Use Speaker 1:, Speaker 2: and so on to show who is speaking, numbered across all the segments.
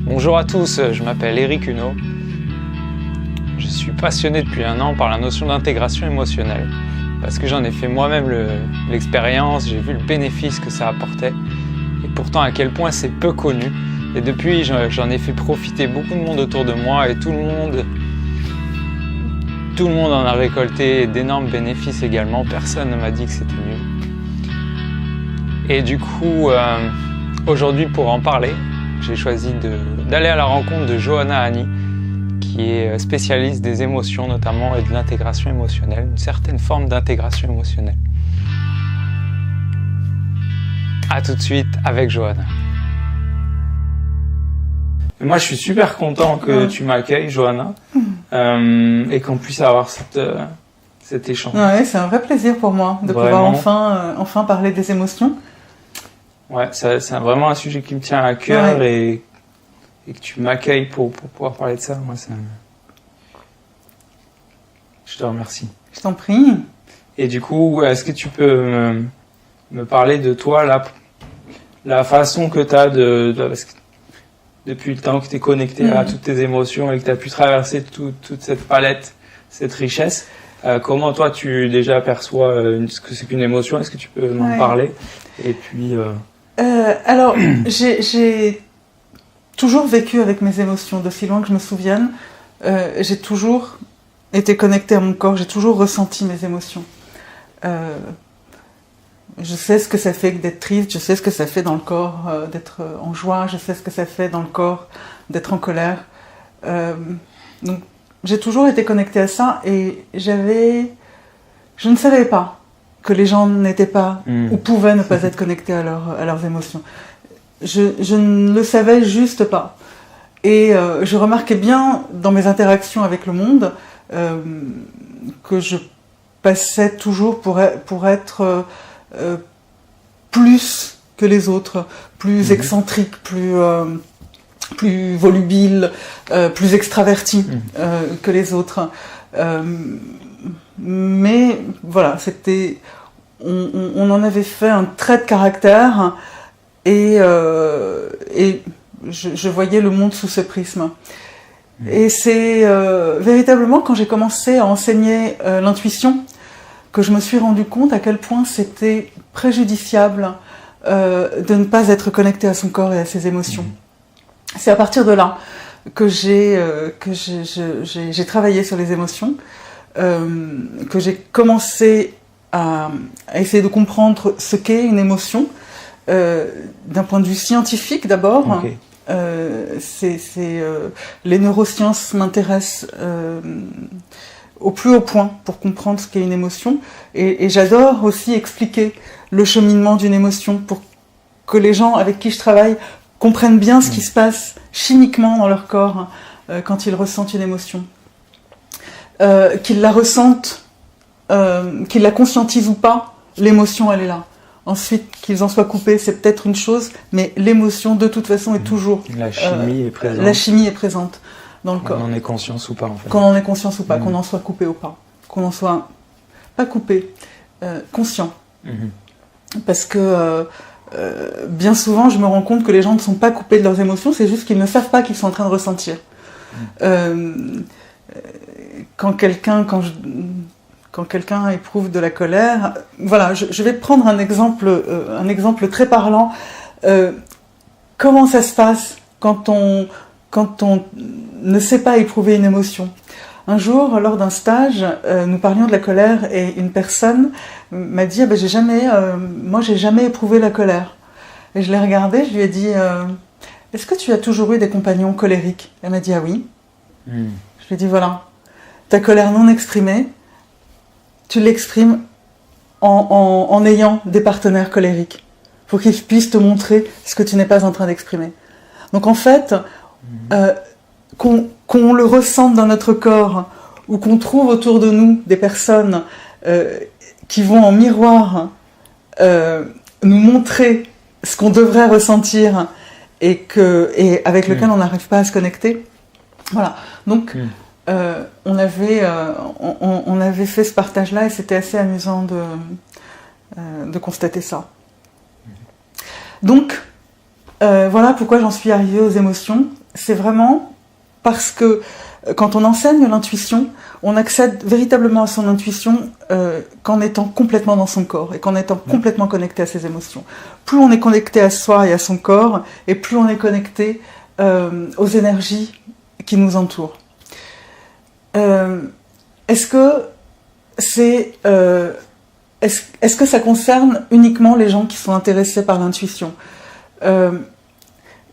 Speaker 1: Bonjour à tous, je m'appelle Eric Huneau. Je suis passionné depuis 1 an par la notion d'intégration émotionnelle parce que j'en ai fait moi-même l'expérience, j'ai vu le bénéfice que ça apportait et pourtant à quel point c'est peu connu. Et depuis, j'en ai fait profiter beaucoup de monde autour de moi et tout le monde en a récolté d'énormes bénéfices également. Personne ne m'a dit que c'était mieux. Et du coup, aujourd'hui pour en parler, j'ai choisi d'aller à la rencontre de Johanna Hani, qui est spécialiste des émotions notamment et de l'intégration émotionnelle, une certaine forme d'intégration émotionnelle. A tout de suite avec Johanna. Moi, je suis super content que tu m'accueilles, Johanna, et qu'on puisse avoir cet échange.
Speaker 2: Ouais, c'est un vrai plaisir pour moi de pouvoir enfin parler des émotions.
Speaker 1: Ouais, c'est vraiment un sujet qui me tient à cœur, ouais. et que tu m'accueilles pour pouvoir parler de ça. Moi, je te remercie.
Speaker 2: Je t'en prie.
Speaker 1: Et du coup, est-ce que tu peux me parler de toi, la façon que tu as parce que depuis le temps que tu es connecté à toutes tes émotions et que tu as pu traverser toute cette palette, cette richesse, comment toi tu déjà perçois ce que c'est qu'une émotion? Est-ce que tu peux m'en parler? Et puis...
Speaker 2: Alors, j'ai toujours vécu avec mes émotions, d'aussi loin que je me souvienne. J'ai toujours été connectée à mon corps, j'ai toujours ressenti mes émotions. Je sais ce que ça fait d'être triste, je sais ce que ça fait dans le corps d'être en joie, je sais ce que ça fait dans le corps d'être en colère. Donc, j'ai toujours été connectée à ça et je ne savais pas que les gens n'étaient pas ou pouvaient ne pas être connectés à leurs émotions. Je ne le savais juste pas. Et je remarquais bien dans mes interactions avec le monde que je passais toujours pour être plus que les autres, plus excentrique, plus volubile, plus extraverti que les autres. Mais voilà, on en avait fait un trait de caractère et je voyais le monde sous ce prisme. Et c'est véritablement quand j'ai commencé à enseigner l'intuition que je me suis rendu compte à quel point c'était préjudiciable de ne pas être connecté à son corps et à ses émotions. C'est à partir de là que j'ai travaillé sur les émotions, que j'ai commencé à essayer de comprendre ce qu'est une émotion, d'un point de vue scientifique d'abord. Okay. Les neurosciences m'intéressent au plus haut point pour comprendre ce qu'est une émotion, et j'adore aussi expliquer le cheminement d'une émotion pour que les gens avec qui je travaille comprennent bien ce qui se passe chimiquement dans leur corps quand ils ressentent une émotion. Qu'ils la ressentent, qu'ils la conscientisent ou pas, l'émotion elle est là. Ensuite, qu'ils en soient coupés, c'est peut-être une chose, mais l'émotion de toute façon est toujours...
Speaker 1: La chimie est présente.
Speaker 2: La chimie est présente dans le corps.
Speaker 1: Qu'on en ait conscience ou pas, en fait.
Speaker 2: Qu'on en ait conscience ou pas, qu'on en soit coupé ou pas. Qu'on en soit pas coupé, conscient. Parce que bien souvent, je me rends compte que les gens ne sont pas coupés de leurs émotions, c'est juste qu'ils ne savent pas qu'ils sont en train de ressentir. Quand quelqu'un éprouve de la colère, voilà, je vais prendre un exemple très parlant. Comment ça se passe quand on ne sait pas éprouver une émotion? Un jour, lors d'un stage, nous parlions de la colère et une personne m'a dit j'ai jamais éprouvé la colère. Et je l'ai regardée, je lui ai dit est-ce que tu as toujours eu des compagnons colériques? Elle m'a dit ah oui. Je lui ai dit voilà, ta colère non exprimée, tu l'exprimes en ayant des partenaires colériques pour qu'ils puissent te montrer ce que tu n'es pas en train d'exprimer. Donc en fait, qu'on le ressente dans notre corps ou qu'on trouve autour de nous des personnes qui vont en miroir nous montrer ce qu'on devrait ressentir et avec lequel on n'arrive pas à se connecter. Voilà. Donc on avait fait ce partage-là et c'était assez amusant de constater ça. Donc, voilà pourquoi j'en suis arrivée aux émotions. c'est vraiment parce que quand on enseigne l'intuition, on accède véritablement à son intuition qu'en étant complètement dans son corps et qu'en étant complètement connecté à ses émotions. Plus on est connecté à soi et à son corps, et plus on est connecté aux énergies qui nous entourent. Est-ce que ça concerne uniquement les gens qui sont intéressés par l'intuition ? Je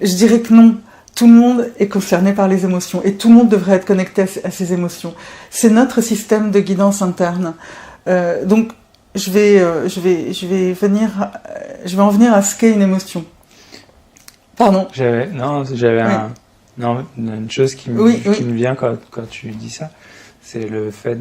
Speaker 2: dirais que non. Tout le monde est concerné par les émotions et tout le monde devrait être connecté à ses émotions. C'est notre système de guidance interne. Donc, je vais en venir à ce qu'est une émotion. Pardon.
Speaker 1: J'avais une chose qui me vient quand tu dis ça, c'est le fait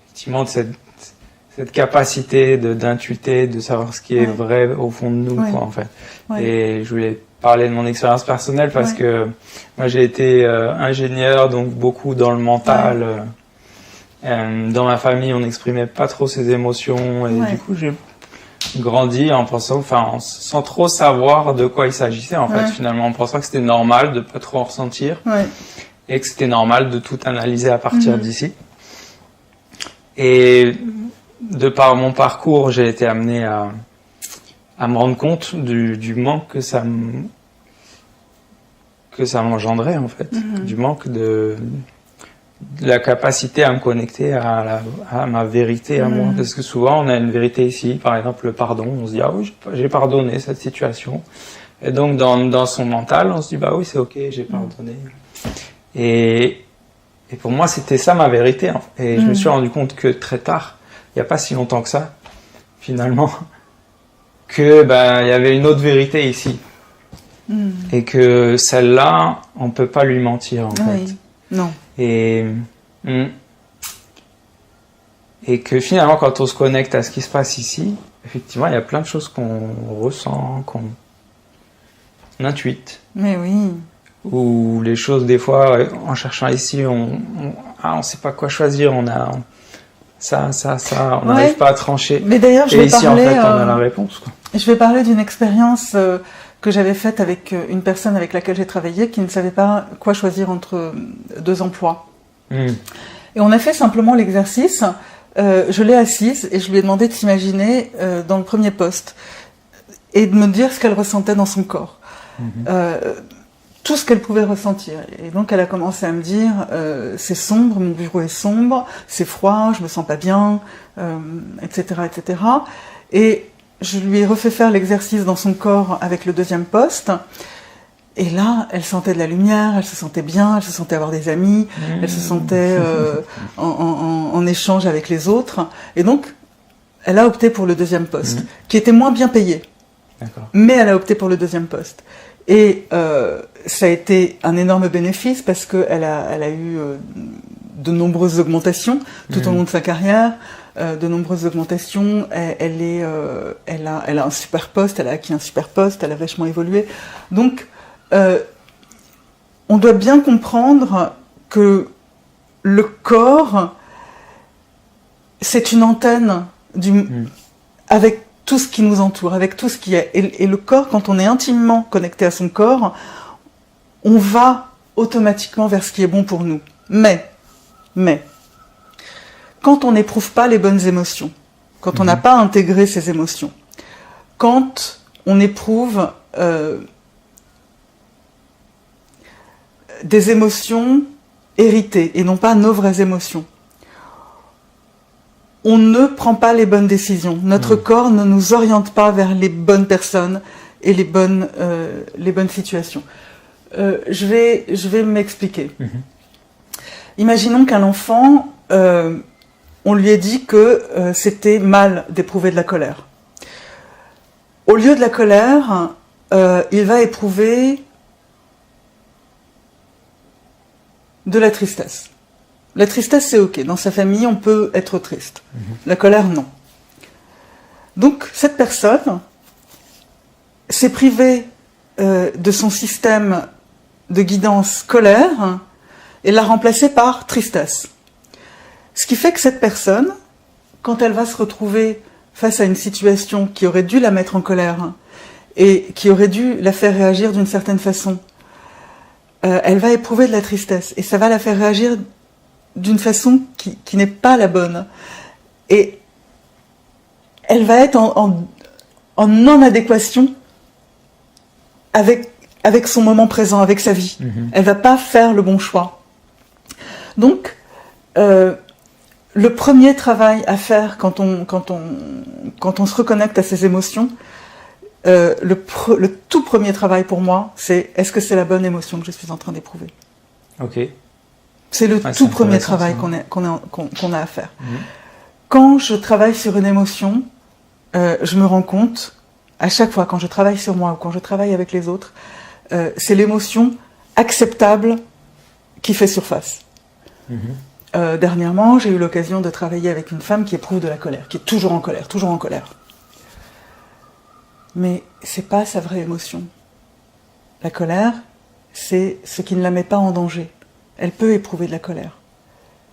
Speaker 1: effectivement de cette capacité d'intuiter, de savoir ce qui est vrai au fond de nous, quoi, en fait. Ouais. Et je voulais parler de mon expérience personnelle parce que moi j'ai été ingénieur, donc beaucoup dans le mental. Dans ma famille, on n'exprimait pas trop ses émotions et du coup j'ai grandi en pensant, sans trop savoir de quoi il s'agissait en fait, finalement, en pensant que c'était normal de pas trop en ressentir et que c'était normal de tout analyser à partir d'ici. Et de par mon parcours, j'ai été amené à me rendre compte du manque que ça m'engendrait en fait, du manque de la capacité à me connecter à ma vérité à moi, parce que souvent on a une vérité ici, par exemple le pardon, on se dit ah oui j'ai pardonné cette situation, et donc dans son mental on se dit bah oui c'est ok j'ai pardonné, et pour moi c'était ça ma vérité, hein. Et je me suis rendu compte que très tard, il n'y a pas si longtemps que ça finalement, que il y avait une autre vérité ici, et que celle-là on peut pas lui mentir en fait.
Speaker 2: Non.
Speaker 1: Et que finalement quand on se connecte à ce qui se passe ici, effectivement il y a plein de choses qu'on ressent, qu'on intuite.
Speaker 2: Mais oui.
Speaker 1: Ou les choses des fois en cherchant ici on sait pas quoi choisir, on a ça, on n'arrive pas à trancher.
Speaker 2: Mais d'ailleurs,
Speaker 1: et ici, en fait, on a la réponse, quoi.
Speaker 2: Je vais parler d'une expérience que j'avais faite avec une personne avec laquelle j'ai travaillé qui ne savait pas quoi choisir entre 2 emplois. Et on a fait simplement l'exercice. Je l'ai assise et je lui ai demandé de s'imaginer dans le premier poste et de me dire ce qu'elle ressentait dans son corps. Tout ce qu'elle pouvait ressentir. Et donc elle a commencé à me dire c'est sombre, mon bureau est sombre, c'est froid, je me sens pas bien, etc., etc. Et je lui ai refait faire l'exercice dans son corps avec le 2e poste. Et là, elle sentait de la lumière, elle se sentait bien, elle se sentait avoir des amis, elle se sentait en échange avec les autres. Et donc, elle a opté pour le 2e poste, qui était moins bien payé.
Speaker 1: D'accord.
Speaker 2: Mais elle a opté pour le 2e poste. Et ça a été un énorme bénéfice parce qu'elle a eu de nombreuses augmentations tout au long de sa carrière, de nombreuses augmentations. Elle a un super poste, elle a acquis un super poste, elle a vachement évolué. Donc, on doit bien comprendre que le corps, c'est une antenne avec tout ce qui nous entoure, avec tout ce qui est. Et le corps, quand on est intimement connecté à son corps, on va automatiquement vers ce qui est bon pour nous. Mais, quand on n'éprouve pas les bonnes émotions, quand on n'a pas intégré ces émotions, quand on éprouve des émotions héritées et non pas nos vraies émotions, on ne prend pas les bonnes décisions. Notre corps ne nous oriente pas vers les bonnes personnes et les bonnes situations. Je vais m'expliquer. Imaginons qu'un enfant, on lui ait dit que c'était mal d'éprouver de la colère. Au lieu de la colère, il va éprouver de la tristesse. La tristesse, c'est ok. Dans sa famille, on peut être triste. La colère, non. Donc, cette personne s'est privée de son système de guidance colère et l'a remplacé par tristesse. Ce qui fait que cette personne, quand elle va se retrouver face à une situation qui aurait dû la mettre en colère et qui aurait dû la faire réagir d'une certaine façon, elle va éprouver de la tristesse et ça va la faire réagir d'une façon qui n'est pas la bonne. Et elle va être en non-adéquation avec son moment présent, avec sa vie. Elle va pas faire le bon choix. Donc, le premier travail à faire quand on se reconnecte à ses émotions, le tout premier travail pour moi, c'est est-ce que c'est la bonne émotion que je suis en train d'éprouver ?
Speaker 1: Ok.
Speaker 2: C'est le tout premier travail qu'on a à faire. Quand je travaille sur une émotion, je me rends compte, à chaque fois, quand je travaille sur moi ou quand je travaille avec les autres, c'est l'émotion acceptable qui fait surface. Dernièrement, j'ai eu l'occasion de travailler avec une femme qui éprouve de la colère, qui est toujours en colère, toujours en colère. Mais c'est pas sa vraie émotion. La colère, c'est ce qui ne la met pas en danger. Elle peut éprouver de la colère.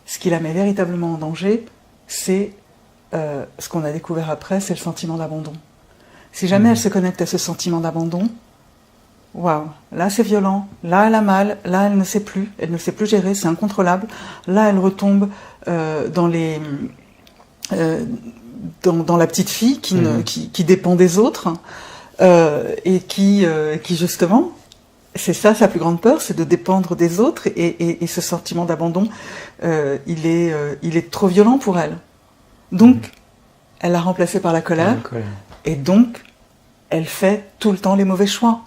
Speaker 2: Ce qui la met véritablement en danger, c'est ce qu'on a découvert après, c'est le sentiment d'abandon. Si jamais elle se connecte à ce sentiment d'abandon, waouh, là c'est violent, là elle a mal, là elle ne sait plus gérer, c'est incontrôlable. Là elle retombe dans la petite fille qui dépend des autres et qui justement, c'est ça sa plus grande peur, c'est de dépendre des autres et ce sentiment d'abandon, il est trop violent pour elle. Donc, elle l'a remplacé par la colère et donc elle fait tout le temps les mauvais choix.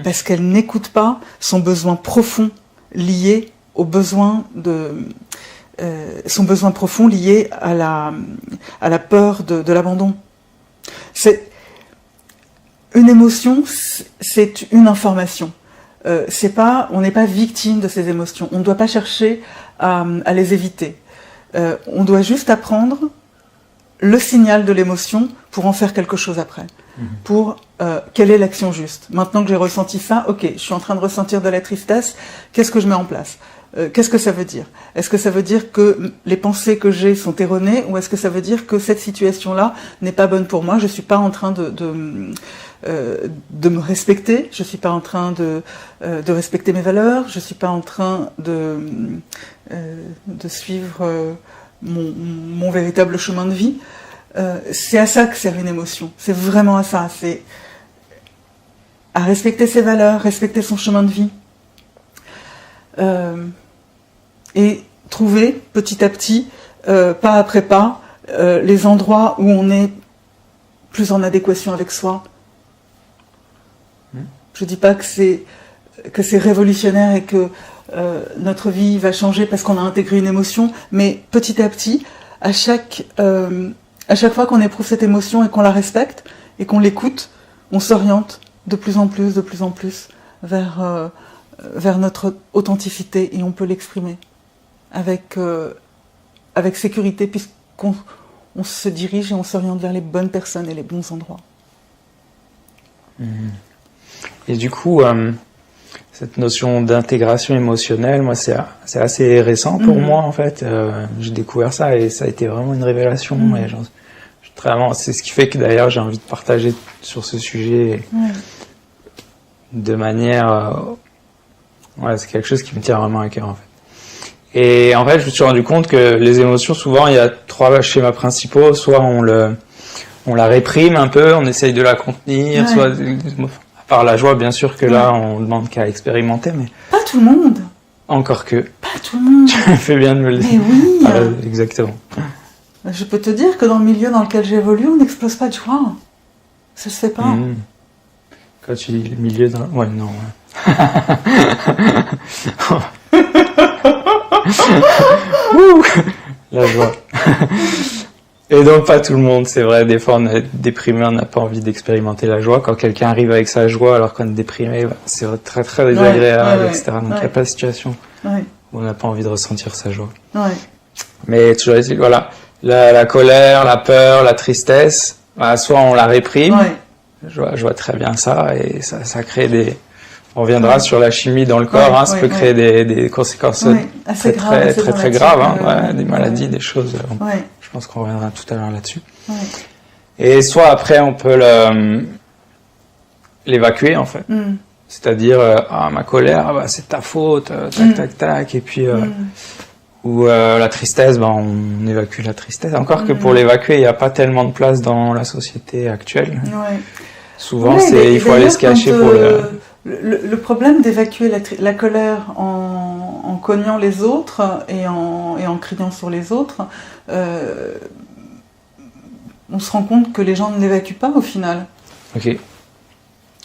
Speaker 2: Parce qu'elle n'écoute pas son besoin profond lié au besoin son besoin profond lié à la peur de l'abandon. C'est une émotion, c'est une information. On n'est pas victime de ces émotions. On ne doit pas chercher à les éviter. On doit juste apprendre le signal de l'émotion pour en faire quelque chose après. Pour quelle est l'action juste. Maintenant que j'ai ressenti ça, ok, je suis en train de ressentir de la tristesse, qu'est-ce que je mets en place ? Qu'est-ce que ça veut dire ? Est-ce que ça veut dire que les pensées que j'ai sont erronées ou est-ce que ça veut dire que cette situation-là n'est pas bonne pour moi ? Je ne suis pas en train de me respecter, je ne suis pas en train de respecter mes valeurs, je ne suis pas en train de suivre mon véritable chemin de vie. C'est à ça que sert une émotion. C'est vraiment à ça. C'est à respecter ses valeurs, respecter son chemin de vie. Et trouver petit à petit, pas après pas, les endroits où on est plus en adéquation avec soi. Je dis pas que c'est révolutionnaire et que notre vie va changer parce qu'on a intégré une émotion, mais petit à petit, à chaque fois qu'on éprouve cette émotion et qu'on la respecte et qu'on l'écoute, on s'oriente de plus en plus vers notre authenticité et on peut l'exprimer avec sécurité puisqu'on se dirige et on s'oriente vers les bonnes personnes et les bons endroits.
Speaker 1: Et du coup, cette notion d'intégration émotionnelle, moi, c'est assez récent pour moi, en fait. J'ai découvert ça et ça a été vraiment une révélation. Et c'est ce qui fait que, d'ailleurs, j'ai envie de partager sur ce sujet de manière... c'est quelque chose qui me tient vraiment à cœur, en fait. Et en fait, je me suis rendu compte que les émotions, souvent, il y a 3 schémas principaux. Soit on la réprime un peu, on essaye de la contenir, soit... À part la joie, bien sûr que là, on demande qu'à expérimenter, mais...
Speaker 2: Pas tout le monde.
Speaker 1: Encore que.
Speaker 2: Pas tout le monde.
Speaker 1: Tu fais bien de me le dire.
Speaker 2: Mais oui.
Speaker 1: Exactement.
Speaker 2: Je peux te dire que dans le milieu dans lequel j'évolue, on n'explose pas de joie. Ça se fait pas.
Speaker 1: Quand tu dis le milieu dans... Ouais, non. La joie. Et donc pas tout le monde, c'est vrai, des fois on est déprimé, on n'a pas envie d'expérimenter la joie. Quand quelqu'un arrive avec sa joie alors qu'on est déprimé, c'est très très désagréable, etc. Donc il n'y a pas de situation où on n'a pas envie de ressentir sa joie. Mais toujours est-il, voilà, la colère, la peur, la tristesse, soit on la réprime, je vois très bien ça, et ça crée des... On reviendra sur la chimie dans le corps, ça peut créer des conséquences très graves, des maladies, des choses... Je pense qu'on reviendra tout à l'heure là-dessus. Et soit après, on peut l'évacuer, en fait. C'est-à-dire, ma colère, bah, c'est ta faute, tac, tac, et puis, ou la tristesse, bah, on évacue la tristesse. Encore que pour l'évacuer, il n'y a pas tellement de place dans la société actuelle.
Speaker 2: Ouais.
Speaker 1: Souvent, il faut aller se cacher pour
Speaker 2: le problème d'évacuer la colère en cognant les autres et en criant sur les autres, on se rend compte que les gens ne l'évacuent pas au final.
Speaker 1: Ok.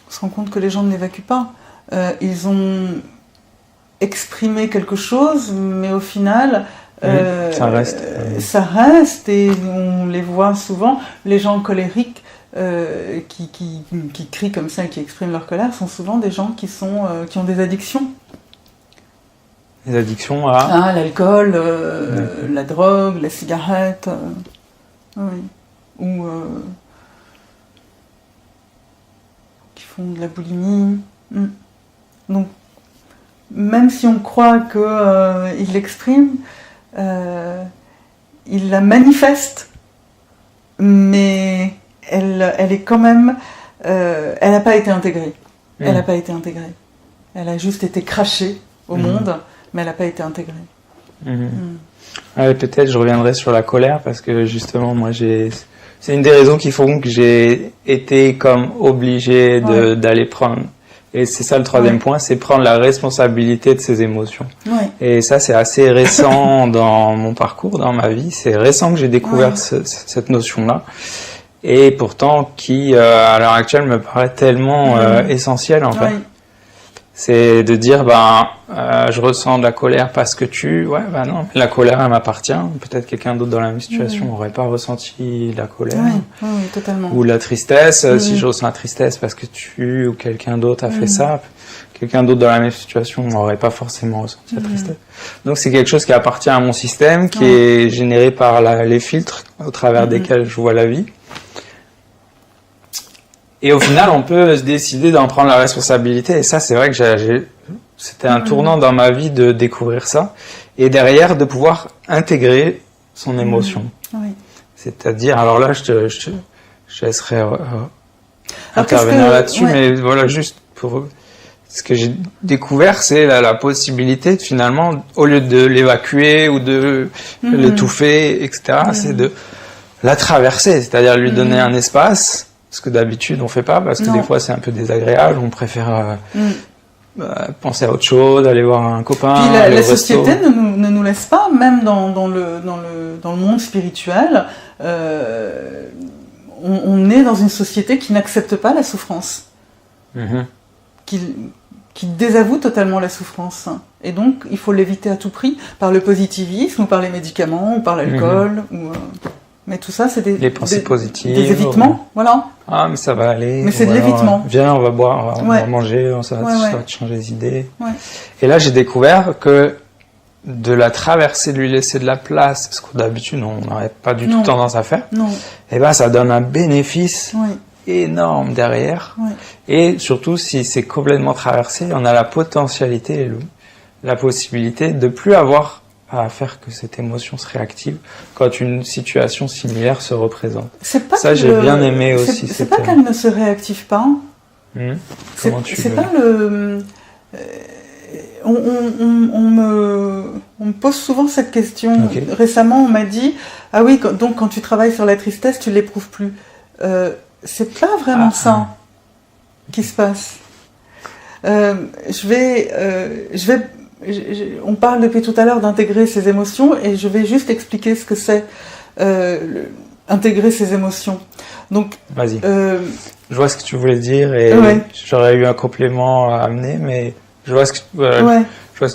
Speaker 2: On se rend compte que les gens ne l'évacuent pas. Ils ont exprimé quelque chose, mais au final,
Speaker 1: ça reste.
Speaker 2: Ça reste, et on les voit souvent, les gens colériques qui crient comme ça et qui expriment leur colère sont souvent des gens qui ont des addictions.
Speaker 1: Des addictions à
Speaker 2: l'alcool, la drogue, la cigarette, oui. Ou qui font de la boulimie. Donc, même si on croit qu'il l'exprime, il la manifeste, mais elle est quand même... elle n'a pas été intégrée. Elle n'a pas été intégrée. Elle a juste été crachée au monde, mais elle n'a pas été intégrée.
Speaker 1: Ouais, peut-être je reviendrai sur la colère, parce que justement, moi, c'est une des raisons qui font que j'ai été comme obligé d'aller prendre... Et c'est ça le troisième point, c'est prendre la responsabilité de ses émotions. Et ça, c'est assez récent dans mon parcours, dans ma vie. C'est récent que j'ai découvert cette notion-là. Et pourtant, qui, à l'heure actuelle, me paraît tellement essentielle, en fait. C'est de dire, je ressens de la colère parce que non, la colère, elle m'appartient. Peut-être quelqu'un d'autre dans la même situation n'aurait pas ressenti la colère.
Speaker 2: Oui, totalement.
Speaker 1: Ou la tristesse, si je ressens la tristesse parce que tu ou quelqu'un d'autre a fait ça, quelqu'un d'autre dans la même situation n'aurait pas forcément ressenti la tristesse. Donc c'est quelque chose qui appartient à mon système, qui est généré par les filtres au travers desquels je vois la vie. Et au final, on peut se décider d'en prendre la responsabilité. Et ça, c'est vrai que c'était un tournant dans ma vie de découvrir ça. Et derrière, de pouvoir intégrer son émotion. C'est-à-dire, alors là, je laisserai intervenir là-dessus, mais voilà, juste pour... Ce que j'ai découvert, c'est la possibilité de finalement, au lieu de l'évacuer ou de l'étouffer, etc., c'est de la traverser. C'est-à-dire lui donner un espace. Ce que d'habitude on fait pas, parce que des fois c'est un peu désagréable, on préfère penser à autre chose, aller voir un copain.
Speaker 2: Puis la société ne nous laisse pas, même dans le monde spirituel, on est dans une société qui n'accepte pas la souffrance, qui désavoue totalement la souffrance. Et donc il faut l'éviter à tout prix, par le positivisme, ou par les médicaments, ou par l'alcool, mais tout ça, c'est des
Speaker 1: pensées positives,
Speaker 2: des évitements, voilà.
Speaker 1: Ah, mais ça va aller.
Speaker 2: Mais c'est de l'évitement.
Speaker 1: Viens, on va boire, on va manger, ça va te changer les idées. Et là, j'ai découvert que de la traverser, de lui laisser de la place, ce que d'habitude, on n'aurait pas du tout tendance à faire, et ça donne un bénéfice énorme derrière. Et surtout, si c'est complètement traversé, on a la potentialité, la possibilité de plus avoir à faire que cette émotion se réactive quand une situation similaire se représente. Ça, j'ai bien aimé aussi.
Speaker 2: C'est pas qu'elle ne se réactive pas.
Speaker 1: Comment tu
Speaker 2: c'est pas le... on me pose souvent cette question. Récemment, on m'a dit « Ah oui, donc quand tu travailles sur la tristesse, tu l'éprouves plus. » C'est pas vraiment ça qui se passe. On parle depuis tout à l'heure d'intégrer ses émotions, et je vais juste expliquer ce que c'est intégrer ses émotions. Donc,
Speaker 1: vas-y. Je vois ce que tu voulais dire, et j'aurais eu un complément à amener, mais je vois ce que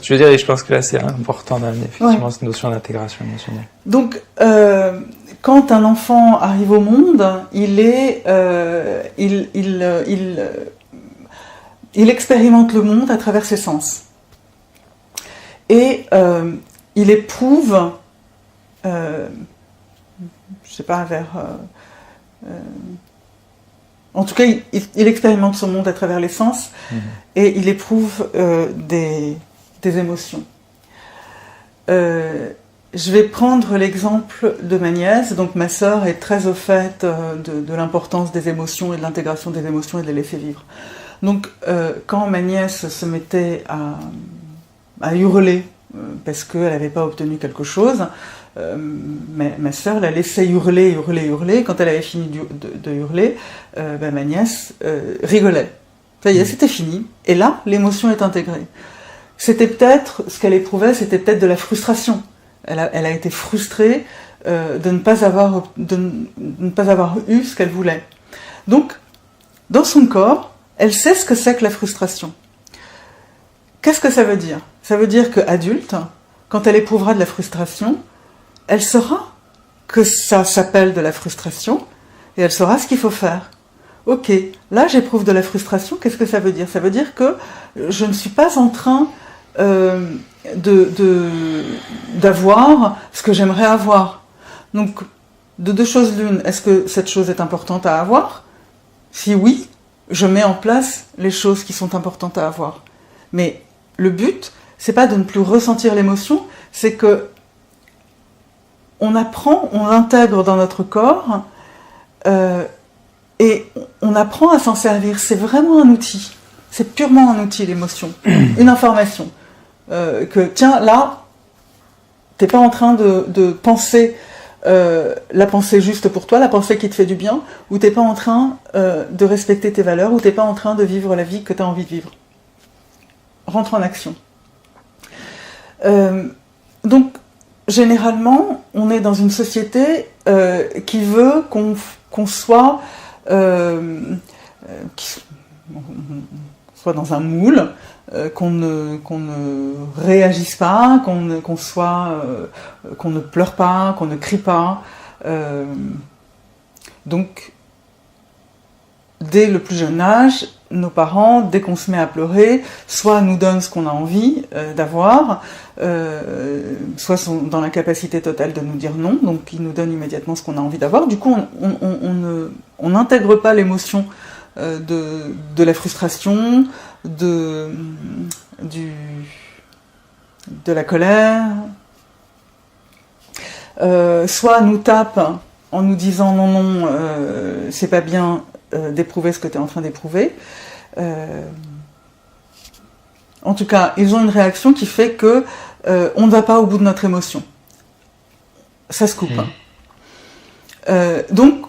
Speaker 1: tu veux dire, et je pense que là c'est important d'amener effectivement cette notion d'intégration émotionnelle. Donc,
Speaker 2: quand un enfant arrive au monde, il expérimente le monde à travers ses sens. Et il éprouve, je sais pas, en tout cas, il expérimente son monde à travers les sens, et il éprouve des émotions. Je vais prendre l'exemple de ma nièce. Donc ma sœur est très au fait de l'importance des émotions et de l'intégration des émotions et de les laisser vivre. Donc, quand ma nièce se mettait à hurler parce qu'elle n'avait pas obtenu quelque chose, ma sœur la laissait hurler. Quand elle avait fini de hurler, ma nièce rigolait. Ça y est, c'était fini. Et là, l'émotion est intégrée. C'était peut-être, ce qu'elle éprouvait, c'était peut-être de la frustration. Elle a été frustrée de ne pas avoir eu ce qu'elle voulait. Donc, dans son corps, elle sait ce que c'est que la frustration. Qu'est-ce que ça veut dire? Ça veut dire qu'adulte, quand elle éprouvera de la frustration, elle saura que ça s'appelle de la frustration et elle saura ce qu'il faut faire. Ok, là j'éprouve de la frustration, qu'est-ce que ça veut dire? Ça veut dire que je ne suis pas en train d'avoir ce que j'aimerais avoir. Donc, de deux choses l'une, est-ce que cette chose est importante à avoir? Si oui, je mets en place les choses qui sont importantes à avoir. Mais le but, c'est pas de ne plus ressentir l'émotion, c'est que on apprend, on l'intègre dans notre corps et on apprend à s'en servir. C'est vraiment un outil. C'est purement un outil, l'émotion. Une information. Que, tiens, là, t'es pas en train de penser la pensée juste pour toi, la pensée qui te fait du bien, ou t'es pas en train de respecter tes valeurs, ou t'es pas en train de vivre la vie que t'as envie de vivre. Rentre en action. Donc, généralement, on est dans une société qui veut qu'on soit dans un moule, qu'on ne réagisse pas, qu'on ne pleure pas, qu'on ne crie pas. Donc, dès le plus jeune âge, nos parents, dès qu'on se met à pleurer, soit nous donnent ce qu'on a envie d'avoir, soit sont dans l'incapacité totale de nous dire non, donc ils nous donnent immédiatement ce qu'on a envie d'avoir. Du coup, on n'intègre pas l'émotion de la frustration, de la colère, soit nous tape en nous disant non, c'est pas bien d'éprouver ce que tu es en train d'éprouver. En tout cas, ils ont une réaction qui fait que on ne va pas au bout de notre émotion. Ça se coupe. Donc,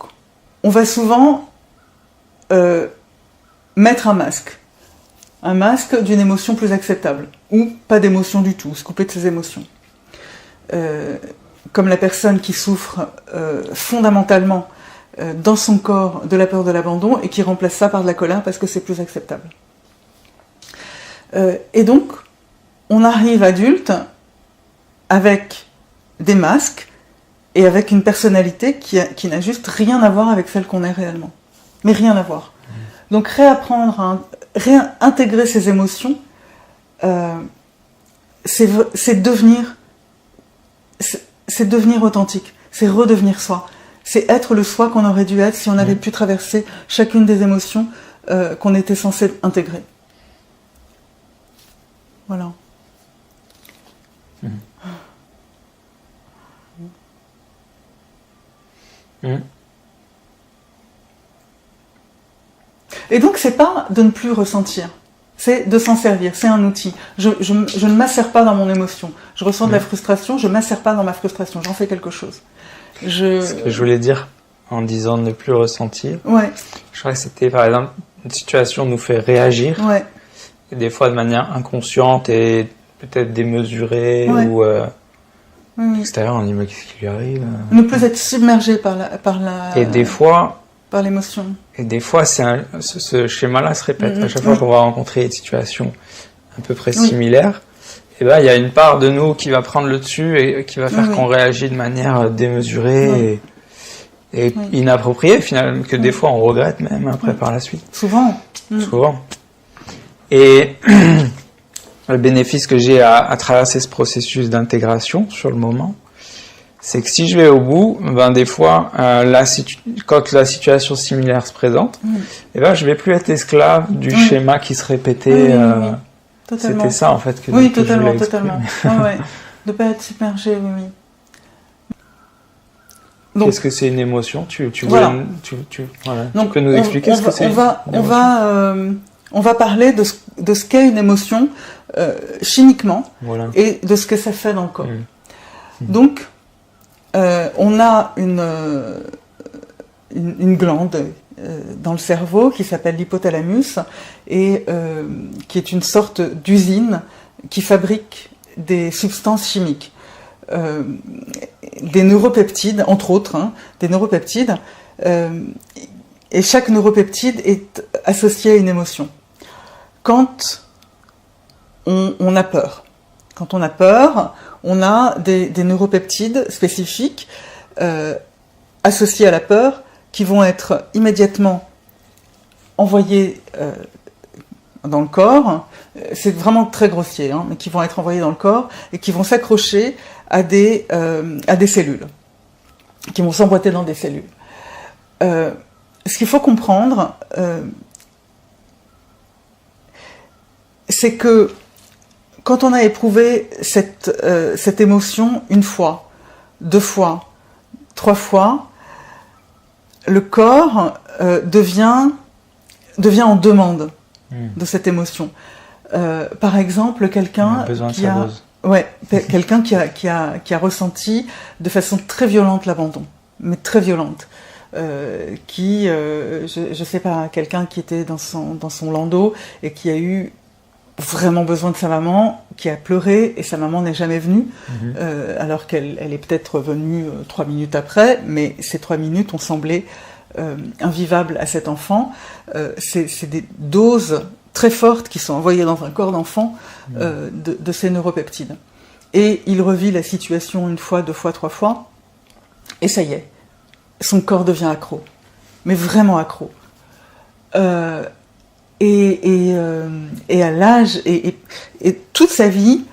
Speaker 2: on va souvent mettre un masque d'une émotion plus acceptable, ou pas d'émotion du tout, se couper de ses émotions. Comme la personne qui souffre fondamentalement dans son corps de la peur de l'abandon et qui remplace ça par de la colère parce que c'est plus acceptable. Et donc, on arrive adulte avec des masques et avec une personnalité qui n'a juste rien à voir avec celle qu'on est réellement. Mais rien à voir. Donc réapprendre, réintégrer ses émotions, c'est devenir authentique, c'est redevenir soi. C'est être le soi qu'on aurait dû être si on avait pu traverser chacune des émotions qu'on était censé intégrer. Voilà. Et donc, c'est pas de ne plus ressentir, c'est de s'en servir, c'est un outil. Je ne m'assère pas dans mon émotion. Je ressens de la frustration, je ne m'assère pas dans ma frustration, j'en fais quelque chose. Ce
Speaker 1: que je voulais dire en disant ne plus ressentir, je crois que c'était par exemple une situation nous fait réagir, et des fois de manière inconsciente et peut-être démesurée ou extérieure, on dit mais qu'est-ce qui lui arrive?
Speaker 2: Ne plus être submergé par la
Speaker 1: et des fois
Speaker 2: par l'émotion.
Speaker 1: Et des fois, ce schéma-là se répète. À chaque fois qu'on va rencontrer une situation à peu près similaire, et ben, il y a une part de nous qui va prendre le dessus et qui va faire qu'on réagit de manière démesurée et inappropriée, finalement, que des fois on regrette même après par la suite.
Speaker 2: Souvent.
Speaker 1: Souvent. Et le bénéfice que j'ai à traverser ce processus d'intégration sur le moment, c'est que si je vais au bout, ben des fois, quand la situation similaire se présente, et ben je vais plus être esclave du schéma qui se répétait. C'était ça en fait que
Speaker 2: je
Speaker 1: totalement.
Speaker 2: De pas être submergé,
Speaker 1: Donc, qu'est-ce que c'est une émotion? Tu peux nous expliquer ce que c'est?
Speaker 2: on va parler de ce qu'est une émotion chimiquement
Speaker 1: Voilà.
Speaker 2: et de ce que ça fait dans le corps. Donc, on a une glande dans le cerveau qui s'appelle l'hypothalamus et qui est une sorte d'usine qui fabrique des substances chimiques, des neuropeptides, entre autres, des neuropeptides, et chaque neuropeptide est associé à une émotion. Quand on a peur, on a des neuropeptides spécifiques associés à la peur qui vont être immédiatement envoyés dans le corps. C'est vraiment très grossier, mais qui vont être envoyés dans le corps et qui vont s'accrocher à des cellules, qui vont s'emboîter dans des cellules. Ce qu'il faut comprendre, c'est que quand on a éprouvé cette émotion une fois, 2 fois, 3 fois, le corps devient en demande de cette émotion. Par exemple, quelqu'un qui a ressenti de façon très violente l'abandon, mais très violente. Je sais pas, quelqu'un qui était dans son landau et qui a eu vraiment besoin de sa maman, qui a pleuré et sa maman n'est jamais venue, alors qu'elle est peut-être venue 3 minutes après, mais ces 3 minutes ont semblé invivables à cet enfant. C'est des doses très fortes qui sont envoyées dans un corps d'enfant de ces neuropeptides. Et il revit la situation 1 fois, 2 fois, 3 fois, et ça y est, son corps devient accro, mais vraiment accro. Et à l'âge, et toute sa vie,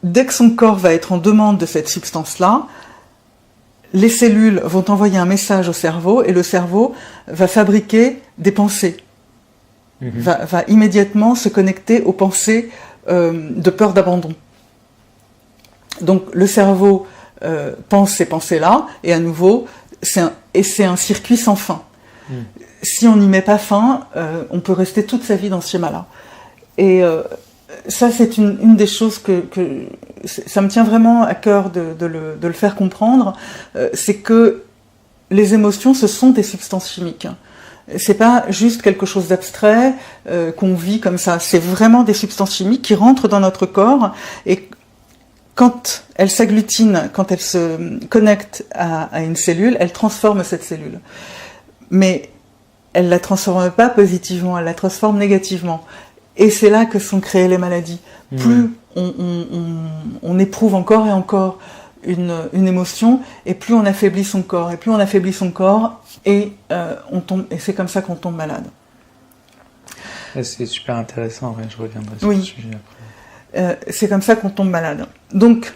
Speaker 2: dès que son corps va être en demande de cette substance-là, les cellules vont envoyer un message au cerveau, et le cerveau va fabriquer des pensées, va immédiatement se connecter aux pensées de peur d'abandon. Donc le cerveau pense ces pensées-là, et à nouveau, c'est un circuit sans fin. Si on n'y met pas fin, on peut rester toute sa vie dans ce schéma-là. Et ça, c'est une des choses que ça me tient vraiment à cœur de le faire comprendre, c'est que les émotions, ce sont des substances chimiques. C'est pas juste quelque chose d'abstrait qu'on vit comme ça. C'est vraiment des substances chimiques qui rentrent dans notre corps, et quand elles s'agglutinent, quand elles se connectent à une cellule, elles transforment cette cellule. Mais elle ne la transforme pas positivement, elle la transforme négativement. Et c'est là que sont créées les maladies. Plus on éprouve encore et encore une émotion, et plus on affaiblit son corps. Et plus on affaiblit son corps, et c'est comme ça qu'on tombe malade.
Speaker 1: C'est super intéressant, je reviendrai sur ce sujet après.
Speaker 2: C'est comme ça qu'on tombe malade. Donc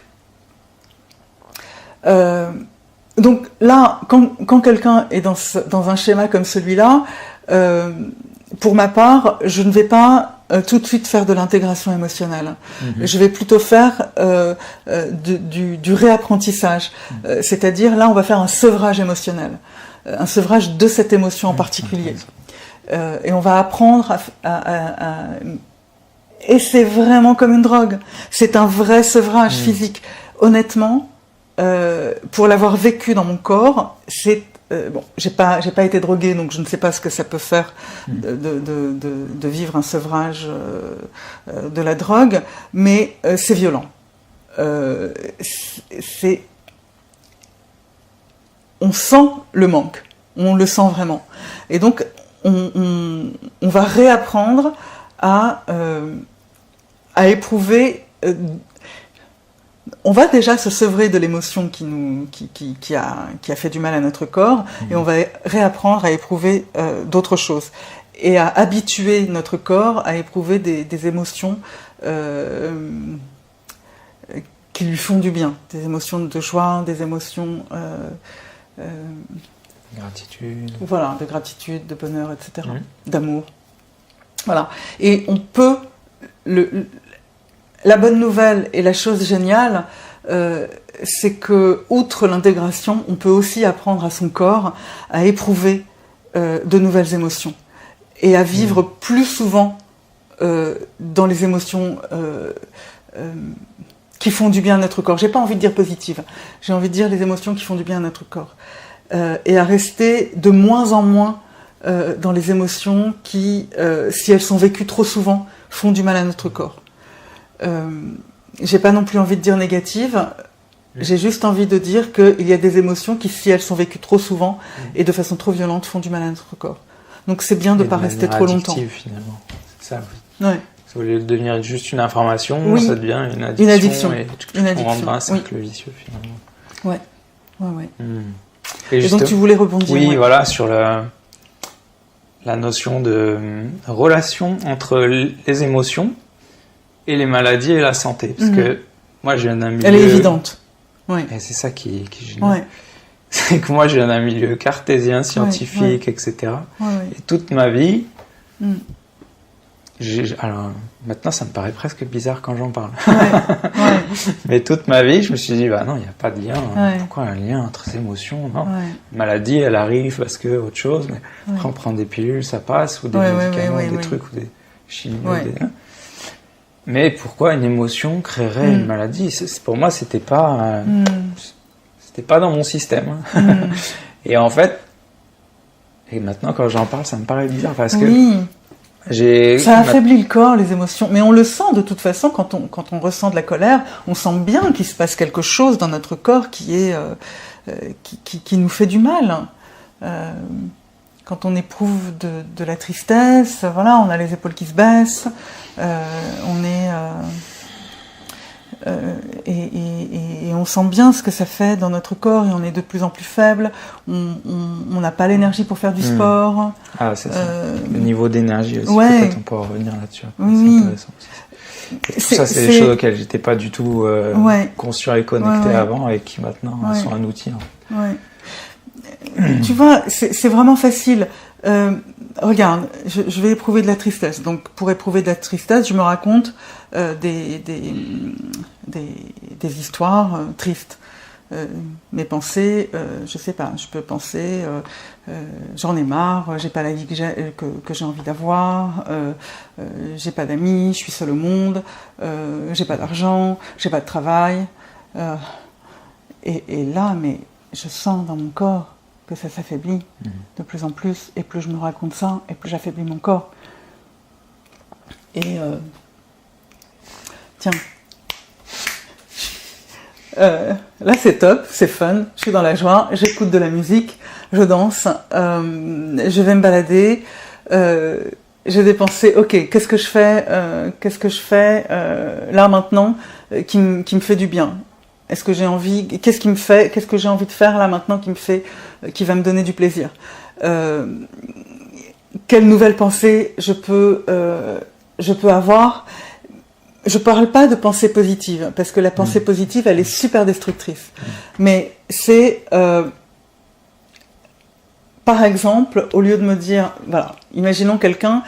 Speaker 2: là, quand quelqu'un est dans un schéma comme celui-là, pour ma part, je ne vais pas tout de suite faire de l'intégration émotionnelle. Je vais plutôt faire du réapprentissage. C'est-à-dire, là, on va faire un sevrage émotionnel, un sevrage de cette émotion en particulier. Et on va apprendre et c'est vraiment comme une drogue. C'est un vrai sevrage physique. Honnêtement, pour l'avoir vécu dans mon corps, c'est j'ai pas été droguée, donc je ne sais pas ce que ça peut faire de vivre un sevrage de la drogue, mais c'est violent. On sent le manque, on le sent vraiment, et donc on va réapprendre à éprouver. On va déjà se sevrer de l'émotion qui a fait du mal à notre corps, et on va réapprendre à éprouver d'autres choses, et à habituer notre corps à éprouver des émotions qui lui font du bien, des émotions de joie, des émotions
Speaker 1: gratitude.
Speaker 2: Voilà, de gratitude, de bonheur, etc., d'amour. Voilà. Et on peut la bonne nouvelle et la chose géniale, c'est que, outre l'intégration, on peut aussi apprendre à son corps à éprouver de nouvelles émotions. et à vivre plus souvent dans les émotions qui font du bien à notre corps. J'ai pas envie de dire positives, j'ai envie de dire les émotions qui font du bien à notre corps. Et à rester de moins en moins dans les émotions qui, si elles sont vécues trop souvent, font du mal à notre corps. J'ai pas non plus envie de dire négatives, j'ai juste envie de dire qu'il y a des émotions qui, si elles sont vécues trop souvent et de façon trop violente, font du mal à notre corps. Donc c'est bien de ne pas rester trop longtemps.
Speaker 1: Finalement. C'est ça.
Speaker 2: Ouais.
Speaker 1: Au lieu de devenir juste une information, ça devient une addiction.
Speaker 2: Une addiction.
Speaker 1: Et on rentre dans un cercle vicieux finalement.
Speaker 2: Ouais.
Speaker 1: Et
Speaker 2: donc tu voulais rebondir.
Speaker 1: Oui, voilà, sur la notion de relation entre les émotions et les maladies et la santé. Parce que moi, je viens d'un milieu...
Speaker 2: Elle est évidente. Oui.
Speaker 1: Et c'est ça qui est génial. Ouais. C'est que moi, je viens d'un milieu cartésien, scientifique, etc. Et toute ma vie... Alors, maintenant, ça me paraît presque bizarre quand j'en parle. Mais toute ma vie, je me suis dit, bah non, il n'y a pas de lien. Pourquoi un lien entre ces émotions? Non. La maladie, elle arrive parce que autre chose. Mais après, on prend des pilules, ça passe, ou des médicaments, des trucs, ou des chimies. Mais pourquoi une émotion créerait une maladie? Pour moi, c'était pas dans mon système. Et en fait, maintenant, quand j'en parle, ça me paraît bizarre parce que
Speaker 2: ça affaiblit le corps, les émotions. Mais on le sent de toute façon, quand on ressent de la colère, on sent bien qu'il se passe quelque chose dans notre corps qui nous fait du mal. Quand on éprouve de la tristesse, voilà, on a les épaules qui se baissent, et on sent bien ce que ça fait dans notre corps, et on est de plus en plus faible, on n'a pas l'énergie pour faire du sport.
Speaker 1: Ah, c'est ça. Le niveau d'énergie aussi, peut-être on pourra revenir là-dessus. C'est intéressant aussi. Ça, c'est des choses auxquelles j'étais pas du tout conscient et connecté avant, et qui maintenant sont un outil.
Speaker 2: Tu vois, c'est vraiment facile. Regarde, je vais éprouver de la tristesse. Donc, pour éprouver de la tristesse, je me raconte des histoires tristes. Mes pensées, je sais pas, je peux penser, j'en ai marre, j'ai pas la vie que j'ai envie d'avoir, j'ai pas d'amis, je suis seule au monde, j'ai pas d'argent, j'ai pas de travail. Et là, mais je sens dans mon corps que ça s'affaiblit de plus en plus, et plus je me raconte ça, et plus j'affaiblis mon corps. Et tiens, là c'est top, c'est fun, je suis dans la joie, j'écoute de la musique, je danse, je vais me balader, j'ai des pensées, ok, qu'est-ce que je fais là maintenant qui me fait du bien? Est-ce que j'ai envie, qu'est-ce que j'ai envie de faire là maintenant qui va me donner du plaisir? Quelle nouvelle pensée je peux avoir? Je parle pas de pensée positive, parce que la pensée positive, elle est super destructrice. Mais c'est, par exemple, au lieu de me dire, voilà, imaginons quelqu'un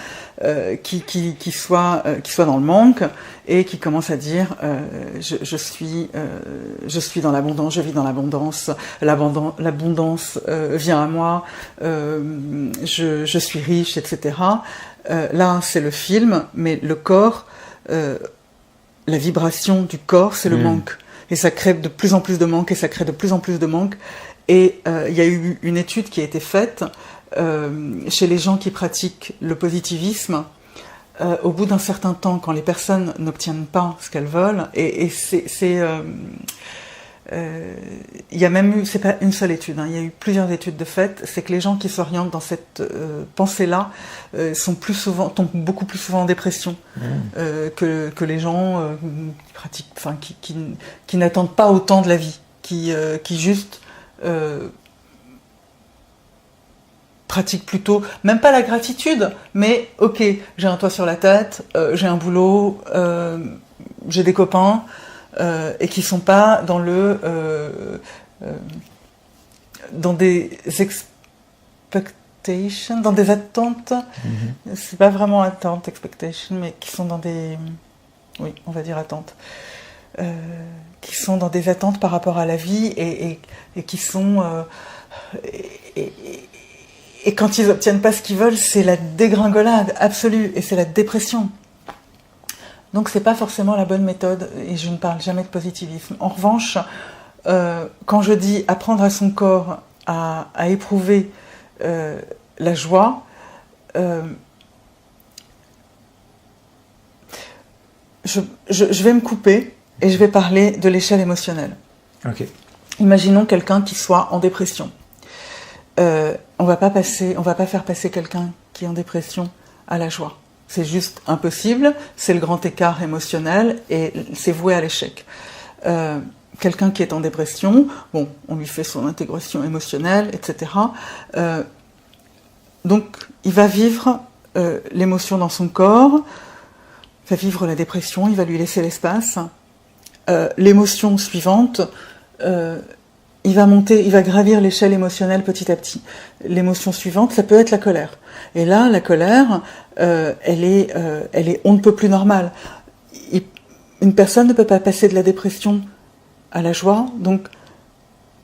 Speaker 2: qui soit dans le manque et qui commence à dire je suis dans l'abondance, je vis dans l'abondance, l'abondance vient à moi, je suis riche, etc. Là, c'est le film, mais le corps, la vibration du corps, c'est le manque. Et ça crée de plus en plus de manque, et ça crée de plus en plus de manque. Et il y a eu une étude qui a été faite chez les gens qui pratiquent le positivisme. Au bout d'un certain temps, quand les personnes n'obtiennent pas ce qu'elles veulent, et il y a même eu, c'est pas une seule étude, il y a eu plusieurs études de fait, c'est que les gens qui s'orientent dans cette pensée-là tombent beaucoup plus souvent en dépression que les gens qui pratiquent, enfin qui n'attendent pas autant de la vie, qui juste pratique plutôt, même pas la gratitude, mais ok, j'ai un toit sur la tête, j'ai un boulot, j'ai des copains, et qui sont pas dans dans des expectations, dans des attentes, c'est pas vraiment attente, expectation, mais qui sont dans des, oui, on va dire attentes, qui sont dans des attentes par rapport à la vie et qui sont Et quand ils n'obtiennent pas ce qu'ils veulent, c'est la dégringolade absolue et c'est la dépression. Donc c'est pas forcément la bonne méthode et je ne parle jamais de positivisme. En revanche, quand je dis apprendre à son corps à éprouver la joie, je vais me couper et je vais parler de l'échelle émotionnelle.
Speaker 1: Ok.
Speaker 2: Imaginons quelqu'un qui soit en dépression. On va pas faire passer quelqu'un qui est en dépression à la joie. C'est juste impossible, c'est le grand écart émotionnel et c'est voué à l'échec. Quelqu'un qui est en dépression, bon, on lui fait son intégration émotionnelle, etc. Donc, il va vivre l'émotion dans son corps, il va vivre la dépression, il va lui laisser l'espace. L'émotion suivante, il va gravir l'échelle émotionnelle petit à petit. L'émotion suivante, ça peut être la colère. Et là, la colère, elle est on ne peut plus normale. Une personne ne peut pas passer de la dépression à la joie, donc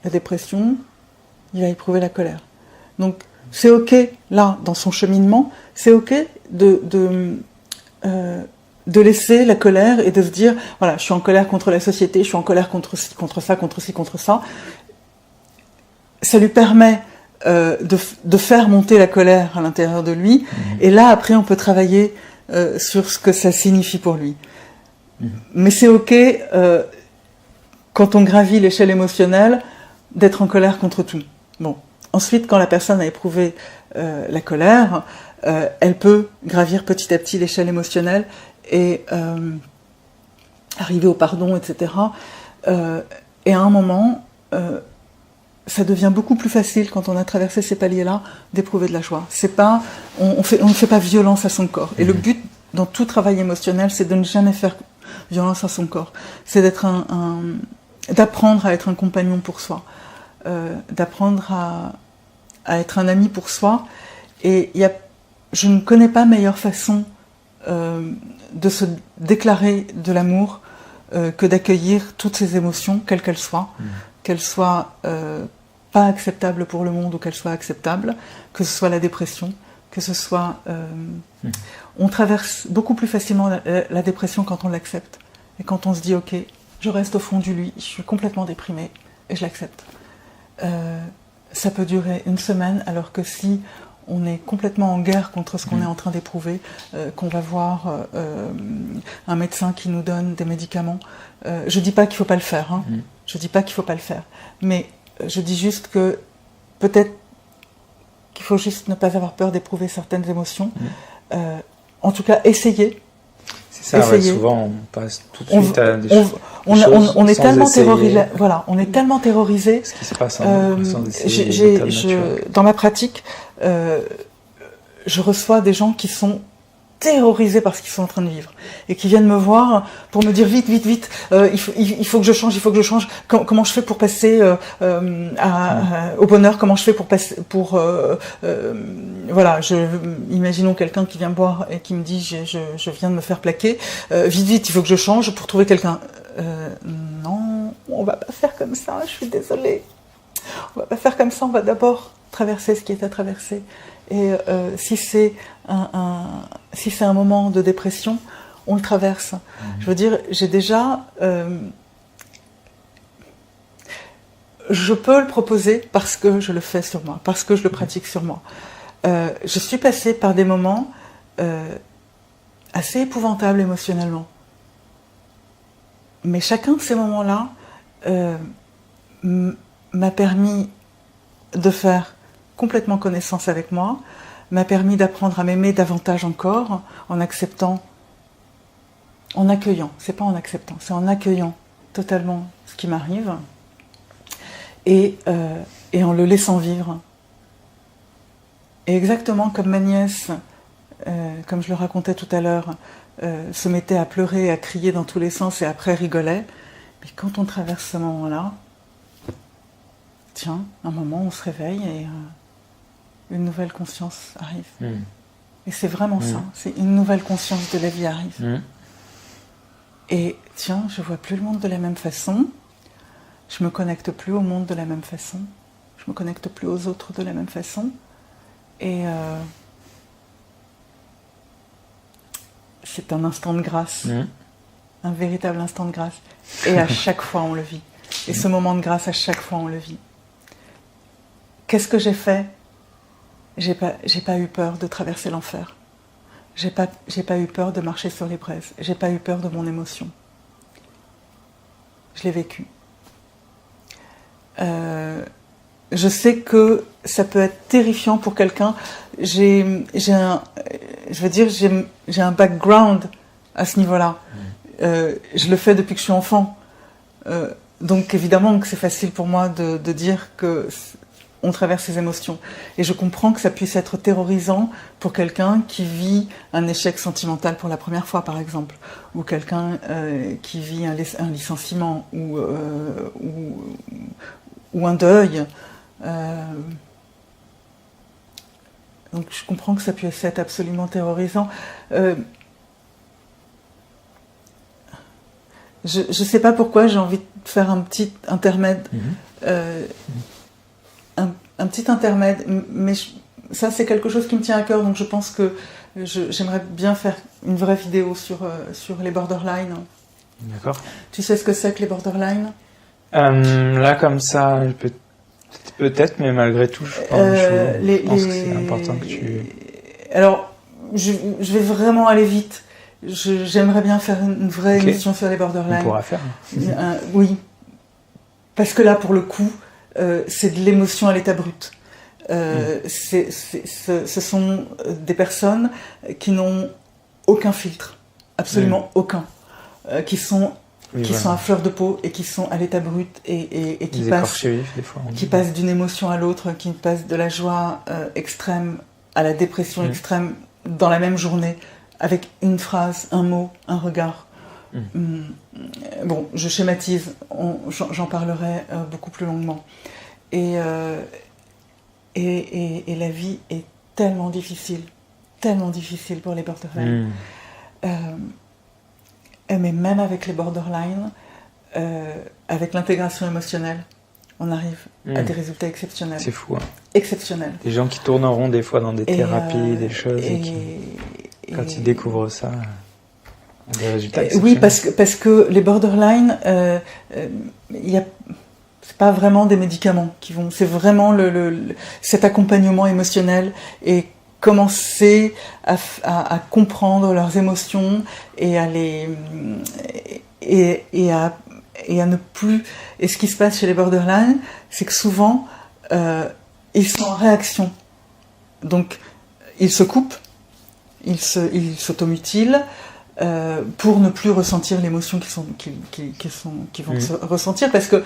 Speaker 2: la dépression, il va éprouver la colère. Donc c'est ok, là, dans son cheminement, c'est ok de laisser la colère et de se dire, voilà, je suis en colère contre la société, je suis en colère contre ci, contre ça, contre ci, contre ça. Ça lui permet de faire monter la colère à l'intérieur de lui, et là, après, on peut travailler sur ce que ça signifie pour lui. Mais c'est ok, quand on gravit l'échelle émotionnelle, d'être en colère contre tout. Bon. Ensuite, quand la personne a éprouvé la colère, elle peut gravir petit à petit l'échelle émotionnelle et arriver au pardon, etc. Et à un moment, ça devient beaucoup plus facile, quand on a traversé ces paliers-là, d'éprouver de la joie. C'est pas, on ne fait pas violence à son corps. Et le but dans tout travail émotionnel, c'est de ne jamais faire violence à son corps. C'est d'apprendre à être un compagnon pour soi, d'apprendre à être un ami pour soi. Et je ne connais pas meilleure façon de se déclarer de l'amour que d'accueillir toutes ces émotions, quelles qu'elles soient, qu'elles soient pas acceptables pour le monde ou qu'elles soient acceptables, que ce soit la dépression, que ce soit... On traverse beaucoup plus facilement la dépression quand on l'accepte. Et quand on se dit, ok, je reste au fond du lit, je suis complètement déprimée, et je l'accepte. Ça peut durer une semaine, alors que si on est complètement en guerre contre ce qu'on est en train d'éprouver, qu'on va voir un médecin qui nous donne des médicaments, je dis pas qu'il faut pas le faire, hein. Je dis pas qu'il faut pas le faire, mais je dis juste que peut-être qu'il faut juste ne pas avoir peur d'éprouver certaines émotions. En tout cas, essayer.
Speaker 1: C'est ça, ouais, souvent on passe tout de suite à des choses.
Speaker 2: On est tellement terrorisé. Voilà, on est tellement terrorisé.
Speaker 1: Ce qui se passe sans essayer.
Speaker 2: Dans ma pratique, je reçois des gens qui sont terrorisés par ce qu'ils sont en train de vivre et qui viennent me voir pour me dire vite, il faut que je change, comment je fais pour passer au bonheur, comment je fais pour passer voilà, imaginons quelqu'un qui vient me voir et qui me dit je viens de me faire plaquer, vite, il faut que je change pour trouver quelqu'un. Non, on va pas faire comme ça, je suis désolée. On va pas faire comme ça, on va d'abord traverser ce qui est à traverser. Et si c'est un moment de dépression, on le traverse. Je veux dire, j'ai déjà... je peux le proposer parce que je le fais sur moi, parce que je le pratique sur moi. Je suis passée par des moments assez épouvantables émotionnellement. Mais chacun de ces moments-là m'a permis de faire complètement connaissance avec moi, m'a permis d'apprendre à m'aimer davantage encore, en acceptant, en accueillant, c'est pas en acceptant, c'est en accueillant totalement ce qui m'arrive, et en le laissant vivre. Et exactement comme ma nièce, comme je le racontais tout à l'heure, se mettait à pleurer, à crier dans tous les sens et après rigolait, mais quand on traverse ce moment-là, tiens, un moment on se réveille et une nouvelle conscience arrive. Et c'est vraiment ça, c'est une nouvelle conscience de la vie arrive. Et tiens, je vois plus le monde de la même façon, je me connecte plus au monde de la même façon, je me connecte plus aux autres de la même façon, Et c'est un instant de grâce, un véritable instant de grâce. Et à chaque fois, on le vit. Et ce moment de grâce, à chaque fois, on le vit. Qu'est-ce que j'ai fait ? J'ai pas eu peur de traverser l'enfer. J'ai pas eu peur de marcher sur les braises. J'ai pas eu peur de mon émotion. Je l'ai vécu. Je sais que ça peut être terrifiant pour quelqu'un. J'ai un background à ce niveau-là. Je le fais depuis que je suis enfant. Donc évidemment que c'est facile pour moi de dire que on traverse ses émotions. Et je comprends que ça puisse être terrorisant pour quelqu'un qui vit un échec sentimental pour la première fois, par exemple, ou quelqu'un qui vit un licenciement ou un deuil. Donc je comprends que ça puisse être absolument terrorisant. Je ne sais pas pourquoi j'ai envie de faire un petit intermède. Un petit intermède, mais ça c'est quelque chose qui me tient à cœur, donc je pense que j'aimerais bien faire une vraie vidéo sur les borderline.
Speaker 1: D'accord.
Speaker 2: Tu sais ce que c'est que les borderline ?
Speaker 1: Là comme ça, peut-être, mais malgré tout, je pense que c'est important que tu...
Speaker 2: Alors, je vais vraiment aller vite. J'aimerais bien faire une vraie émission sur les borderline.
Speaker 1: On pourra faire.
Speaker 2: Oui. Parce que là, pour le coup, c'est de l'émotion à l'état brut. Ce sont des personnes qui n'ont aucun filtre, absolument aucun, qui sont à fleur de peau et qui sont à l'état brut et qui passent d'une émotion à l'autre, qui passent de la joie extrême à la dépression extrême dans la même journée, avec une phrase, un mot, un regard. Bon, je schématise, j'en parlerai beaucoup plus longuement. Et la vie est tellement difficile pour les borderline. Mais même avec les borderline, avec l'intégration émotionnelle, on arrive à des résultats exceptionnels.
Speaker 1: C'est fou. Hein.
Speaker 2: Exceptionnels.
Speaker 1: Des gens qui tourneront des fois dans des thérapies, des choses, quand ils découvrent ça, ont des résultats exceptionnels.
Speaker 2: Oui, parce que les borderline, c'est pas vraiment des médicaments qui vont, c'est vraiment cet accompagnement émotionnel et commencer à comprendre leurs émotions et à ne plus. Et ce qui se passe chez les borderline, c'est que souvent ils sont en réaction. Donc ils se coupent, ils s'automutilent pour ne plus ressentir l'émotion qu'ils vont ressentir, parce que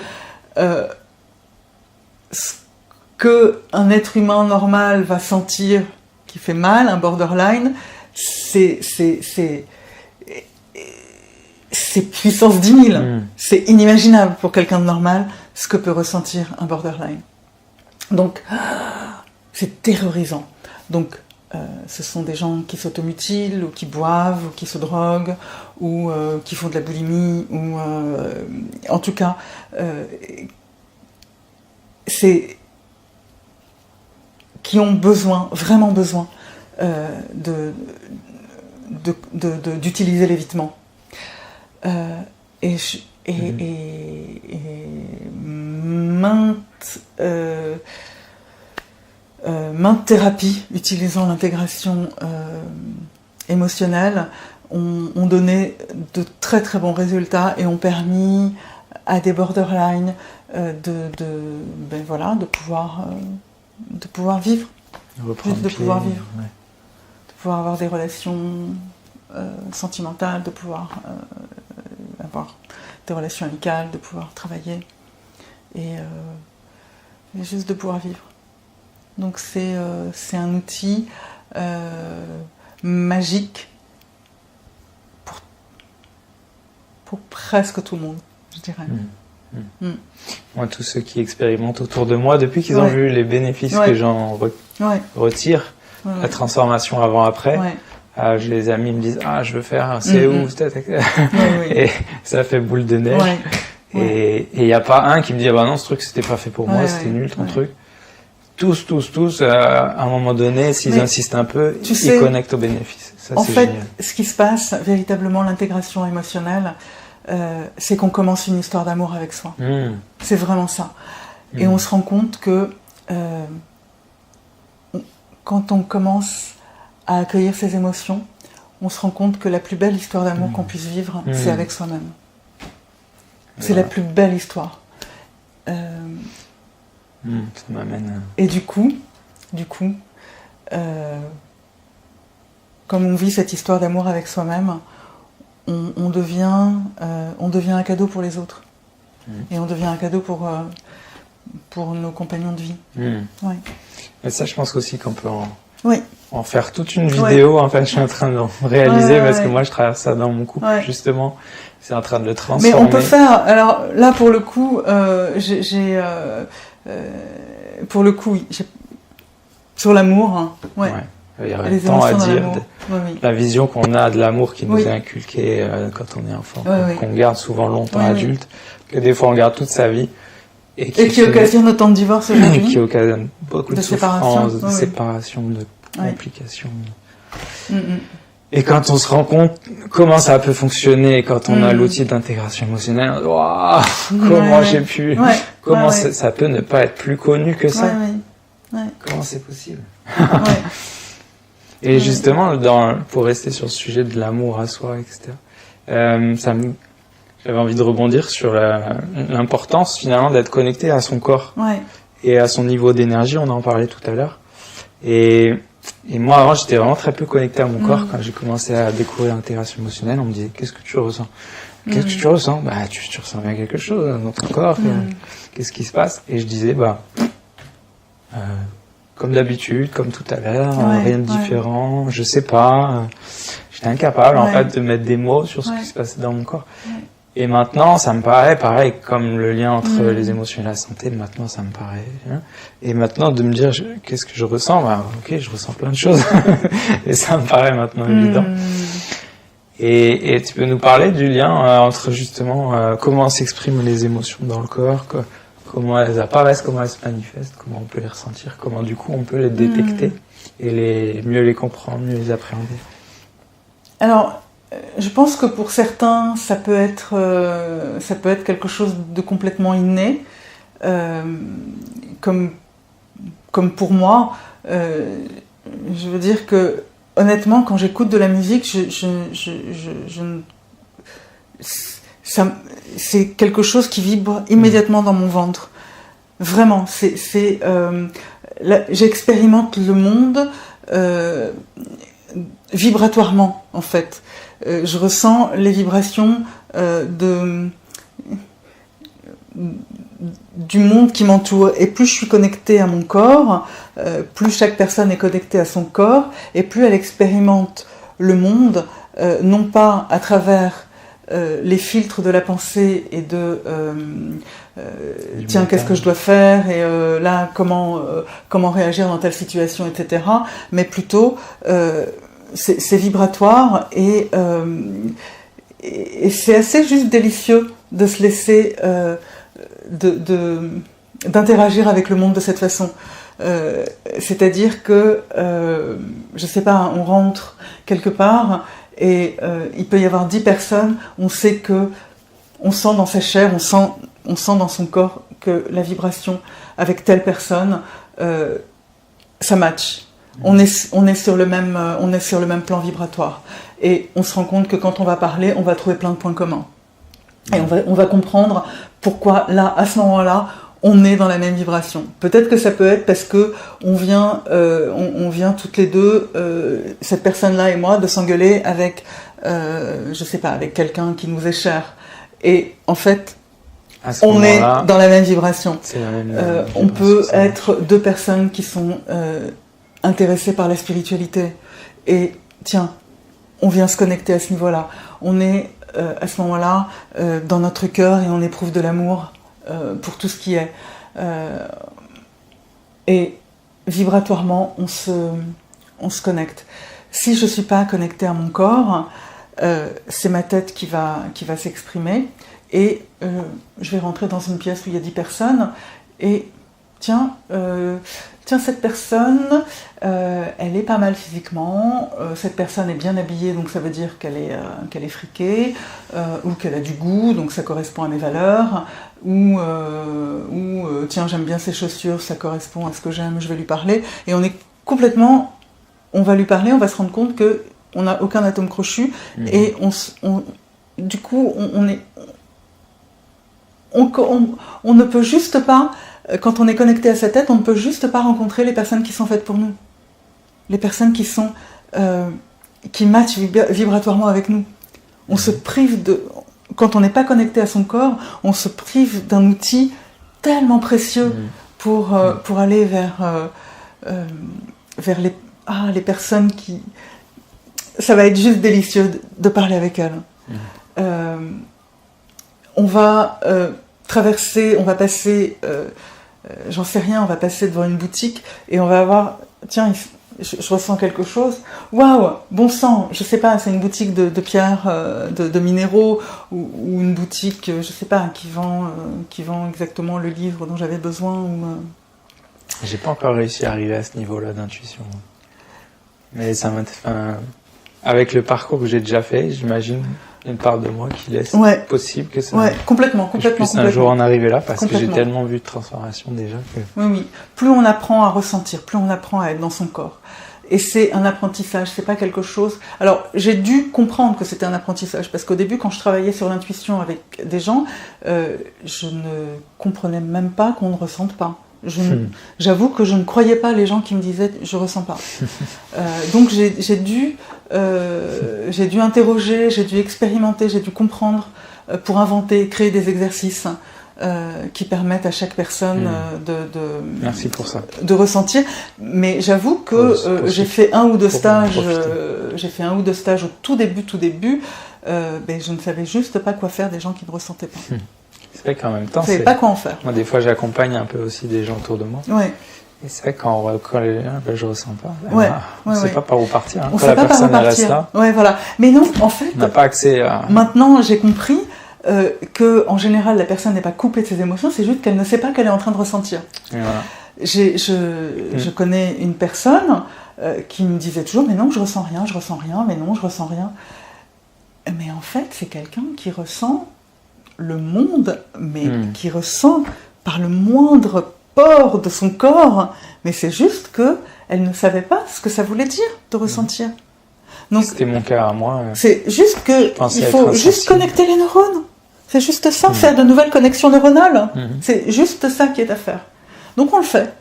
Speaker 2: ce qu'un être humain normal va sentir qui fait mal, un borderline, c'est puissance 10 000. C'est inimaginable pour quelqu'un de normal ce que peut ressentir un borderline. Donc, c'est terrorisant. Donc, ce sont des gens qui s'automutilent, ou qui boivent, ou qui se droguent, ou qui font de la boulimie, ou en tout cas, qui ont besoin, vraiment besoin, d'utiliser l'évitement. Et maintes thérapies utilisant l'intégration émotionnelle ont donné de très très bons résultats et ont permis à des borderline de pouvoir vivre, juste de pouvoir vivre, de pouvoir avoir des relations sentimentales, de pouvoir avoir des relations amicales, de pouvoir travailler et juste de pouvoir vivre. Donc c'est un outil magique pour presque tout le monde, je dirais.
Speaker 1: Moi, tous ceux qui expérimentent autour de moi, depuis qu'ils ont vu les bénéfices que j'en retire, la transformation avant-après, j'ai des amis qui me disent « Ah, je veux faire un CO », et ça fait boule de neige. Et il n'y a pas un qui me dit « Ah bah non, ce truc, c'était pas fait pour moi, c'était nul ton truc ». tous, à un moment donné, s'ils insistent un peu, ils connectent au bénéfice. Ça,
Speaker 2: en
Speaker 1: c'est
Speaker 2: fait,
Speaker 1: génial.
Speaker 2: Ce qui se passe, véritablement, l'intégration émotionnelle, c'est qu'on commence une histoire d'amour avec soi. C'est vraiment ça. Et on se rend compte que quand on commence à accueillir ses émotions, on se rend compte que la plus belle histoire d'amour qu'on puisse vivre, c'est avec soi-même. C'est la plus belle histoire.
Speaker 1: Ça m'amène.
Speaker 2: Et du coup, comme on vit cette histoire d'amour avec soi-même, on devient un cadeau pour les autres. Et on devient un cadeau pour nos compagnons de vie. Ouais.
Speaker 1: Et ça, je pense aussi qu'on peut
Speaker 2: oui.
Speaker 1: en faire toute une vidéo. En fait, je suis en train de réaliser parce que moi, je traverse ça dans mon couple, justement. C'est en train de le transformer.
Speaker 2: Mais on peut faire... Alors là, pour le coup, sur l'amour, hein,
Speaker 1: il y aurait tant à dire. La vision qu'on a de l'amour qui nous est inculquée quand on est enfant, qu'on garde souvent longtemps adulte, que des fois on garde toute sa vie. Et qui
Speaker 2: occasionne autant de divorces aujourd'hui.
Speaker 1: Qui occasionne beaucoup de souffrances, de séparation, de complications. Et quand on se rend compte comment ça peut fonctionner, quand on a l'outil d'intégration émotionnelle, wow, comment j'ai pu... comment ça peut ne pas être plus connu que ça. Comment c'est possible. Et justement, pour rester sur le sujet de l'amour à soi, etc., j'avais envie de rebondir sur l'importance finalement d'être connecté à son corps et à son niveau d'énergie, on en parlait tout à l'heure. Et moi avant j'étais vraiment très peu connecté à mon corps. Quand j'ai commencé à découvrir l'intégration émotionnelle, on me disait qu'est-ce que tu ressens? Qu'est-ce que tu ressens? Bah tu ressens bien quelque chose dans ton corps, qu'est-ce qui se passe? Et je disais comme d'habitude, comme tout à l'heure, rien de différent, je sais pas. J'étais incapable en fait de mettre des mots sur ce qui se passait dans mon corps. Et maintenant, ça me paraît pareil, comme le lien entre les émotions et la santé, maintenant ça me paraît. Et maintenant, de me dire, qu'est-ce que je ressens? Ok, je ressens plein de choses. Et ça me paraît maintenant évident. Et tu peux nous parler du lien entre justement comment s'expriment les émotions dans le corps, comment elles apparaissent, comment elles se manifestent, comment on peut les ressentir, comment du coup on peut les détecter et mieux les comprendre, mieux les appréhender.
Speaker 2: Alors, je pense que pour certains, ça peut être quelque chose de complètement inné, comme pour moi. Je veux dire que, honnêtement, quand j'écoute de la musique, c'est quelque chose qui vibre immédiatement dans mon ventre. Vraiment, j'expérimente le monde vibratoirement, en fait. Je ressens les vibrations du monde qui m'entoure. Et plus je suis connectée à mon corps, plus chaque personne est connectée à son corps, et plus elle expérimente le monde, non pas à travers les filtres de la pensée et de tiens, qu'est-ce que je dois faire, et là, comment réagir dans telle situation, etc. Mais plutôt... c'est vibratoire et c'est assez juste délicieux de se laisser d'interagir avec le monde de cette façon. C'est-à-dire que je sais pas, on rentre quelque part et il peut y avoir 10 personnes, on sait dans sa chair, on sent dans son corps que la vibration avec telle personne ça match. On est sur le même plan vibratoire, et on se rend compte que quand on va parler, on va trouver plein de points communs, et on va comprendre pourquoi là, à ce moment-là, on est dans la même vibration. Peut-être que ça peut être parce que on vient toutes les deux, cette personne-là et moi, de s'engueuler avec, je sais pas, avec quelqu'un qui nous est cher, et en fait, on est dans la même vibration. On peut être deux personnes qui sont intéressés par la spiritualité, et tiens, on vient se connecter à ce niveau-là. On est à ce moment-là dans notre cœur, et on éprouve de l'amour pour tout ce qui est. Et vibratoirement, on se connecte. Si je suis pas connectée à mon corps, c'est ma tête qui va s'exprimer, et je vais rentrer dans une pièce où il y a 10 personnes, et tiens, cette personne, elle est pas mal physiquement, cette personne est bien habillée, donc ça veut dire qu'elle est friquée, ou qu'elle a du goût, donc ça correspond à mes valeurs, ou tiens, j'aime bien ses chaussures, ça correspond à ce que j'aime, je vais lui parler, et on va lui parler, on va se rendre compte qu'on n'a aucun atome crochu, et du coup, on ne peut juste pas, quand on est connecté à sa tête, on ne peut juste pas rencontrer les personnes qui sont faites pour nous. Les personnes qui matchent vibratoirement avec nous. On se prive quand on n'est pas connecté à son corps, on se prive d'un outil tellement précieux pour aller vers les personnes qui... Ça va être juste délicieux de parler avec elles. On va passer, j'en sais rien, on va passer devant une boutique et on va avoir, tiens, je ressens quelque chose, waouh, bon sang, je sais pas, c'est une boutique de pierres, de minéraux, ou une boutique, je sais pas, qui vend exactement le livre dont j'avais besoin.
Speaker 1: J'ai pas encore réussi à arriver à ce niveau-là d'intuition. Mais ça avec le parcours que j'ai déjà fait, j'imagine une part de moi qui laisse possible que ça.
Speaker 2: Ouais, complètement.
Speaker 1: Je puisse un jour en arriver là, parce que j'ai tellement vu de transformation déjà que.
Speaker 2: Oui. Plus on apprend à ressentir, plus on apprend à être dans son corps. Et c'est un apprentissage, c'est pas quelque chose. Alors, j'ai dû comprendre que c'était un apprentissage, parce qu'au début, quand je travaillais sur l'intuition avec des gens, je ne comprenais même pas qu'on ne ressente pas. J'avoue que je ne croyais pas les gens qui me disaient je ressens pas. Donc j'ai dû interroger, j'ai dû expérimenter, j'ai dû comprendre pour inventer, créer des exercices qui permettent à chaque personne
Speaker 1: Merci pour ça.
Speaker 2: de ressentir. Mais j'avoue que j'ai fait un ou deux stages. J'ai fait un ou deux stages au tout début. Je ne savais juste pas quoi faire des gens qui ne ressentaient pas.
Speaker 1: C'est vrai qu'en même temps,
Speaker 2: je ne savais pas quoi en faire.
Speaker 1: Moi, des fois, j'accompagne un peu aussi des gens autour de moi.
Speaker 2: Ouais.
Speaker 1: Et c'est vrai quand je ressens pas. On ne sait pas par où partir.
Speaker 2: On ne sait pas par où partir. Ouais, voilà. Mais non, en fait.
Speaker 1: On n'a pas accès à.
Speaker 2: Maintenant, j'ai compris que, en général, la personne n'est pas coupée de ses émotions. C'est juste qu'elle ne sait pas qu'elle est en train de ressentir.
Speaker 1: Et voilà.
Speaker 2: Je connais une personne qui me disait toujours, mais non, je ressens rien, mais non, je ressens rien. Mais en fait, c'est quelqu'un qui ressent le monde, mais qui ressent par le moindre pore de son corps, mais c'est juste qu'elle ne savait pas ce que ça voulait dire de ressentir. Donc,
Speaker 1: c'était mon cas à moi.
Speaker 2: C'est juste qu'il faut juste connecter les neurones. C'est juste ça, faire de nouvelles connexions neuronales. C'est juste ça qui est à faire. Donc on le fait.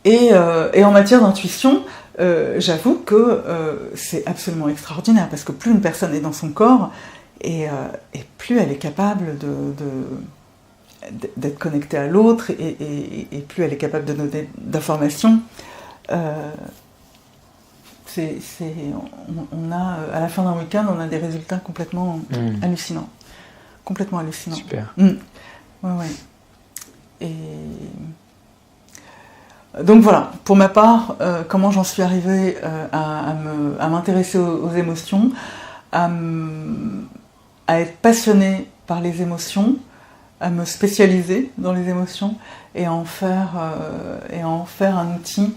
Speaker 2: Et en matière d'intuition, j'avoue que c'est absolument extraordinaire, parce que plus une personne est dans son corps, et plus elle est capable d'être connectée à l'autre, et plus elle est capable de donner d'informations. On a, à la fin d'un week-end, on a des résultats complètement hallucinants. Complètement hallucinants.
Speaker 1: Super.
Speaker 2: Ouais. Et donc voilà, pour ma part, comment j'en suis arrivée à m'intéresser aux émotions, à être passionnée par les émotions, à me spécialiser dans les émotions et à en faire un outil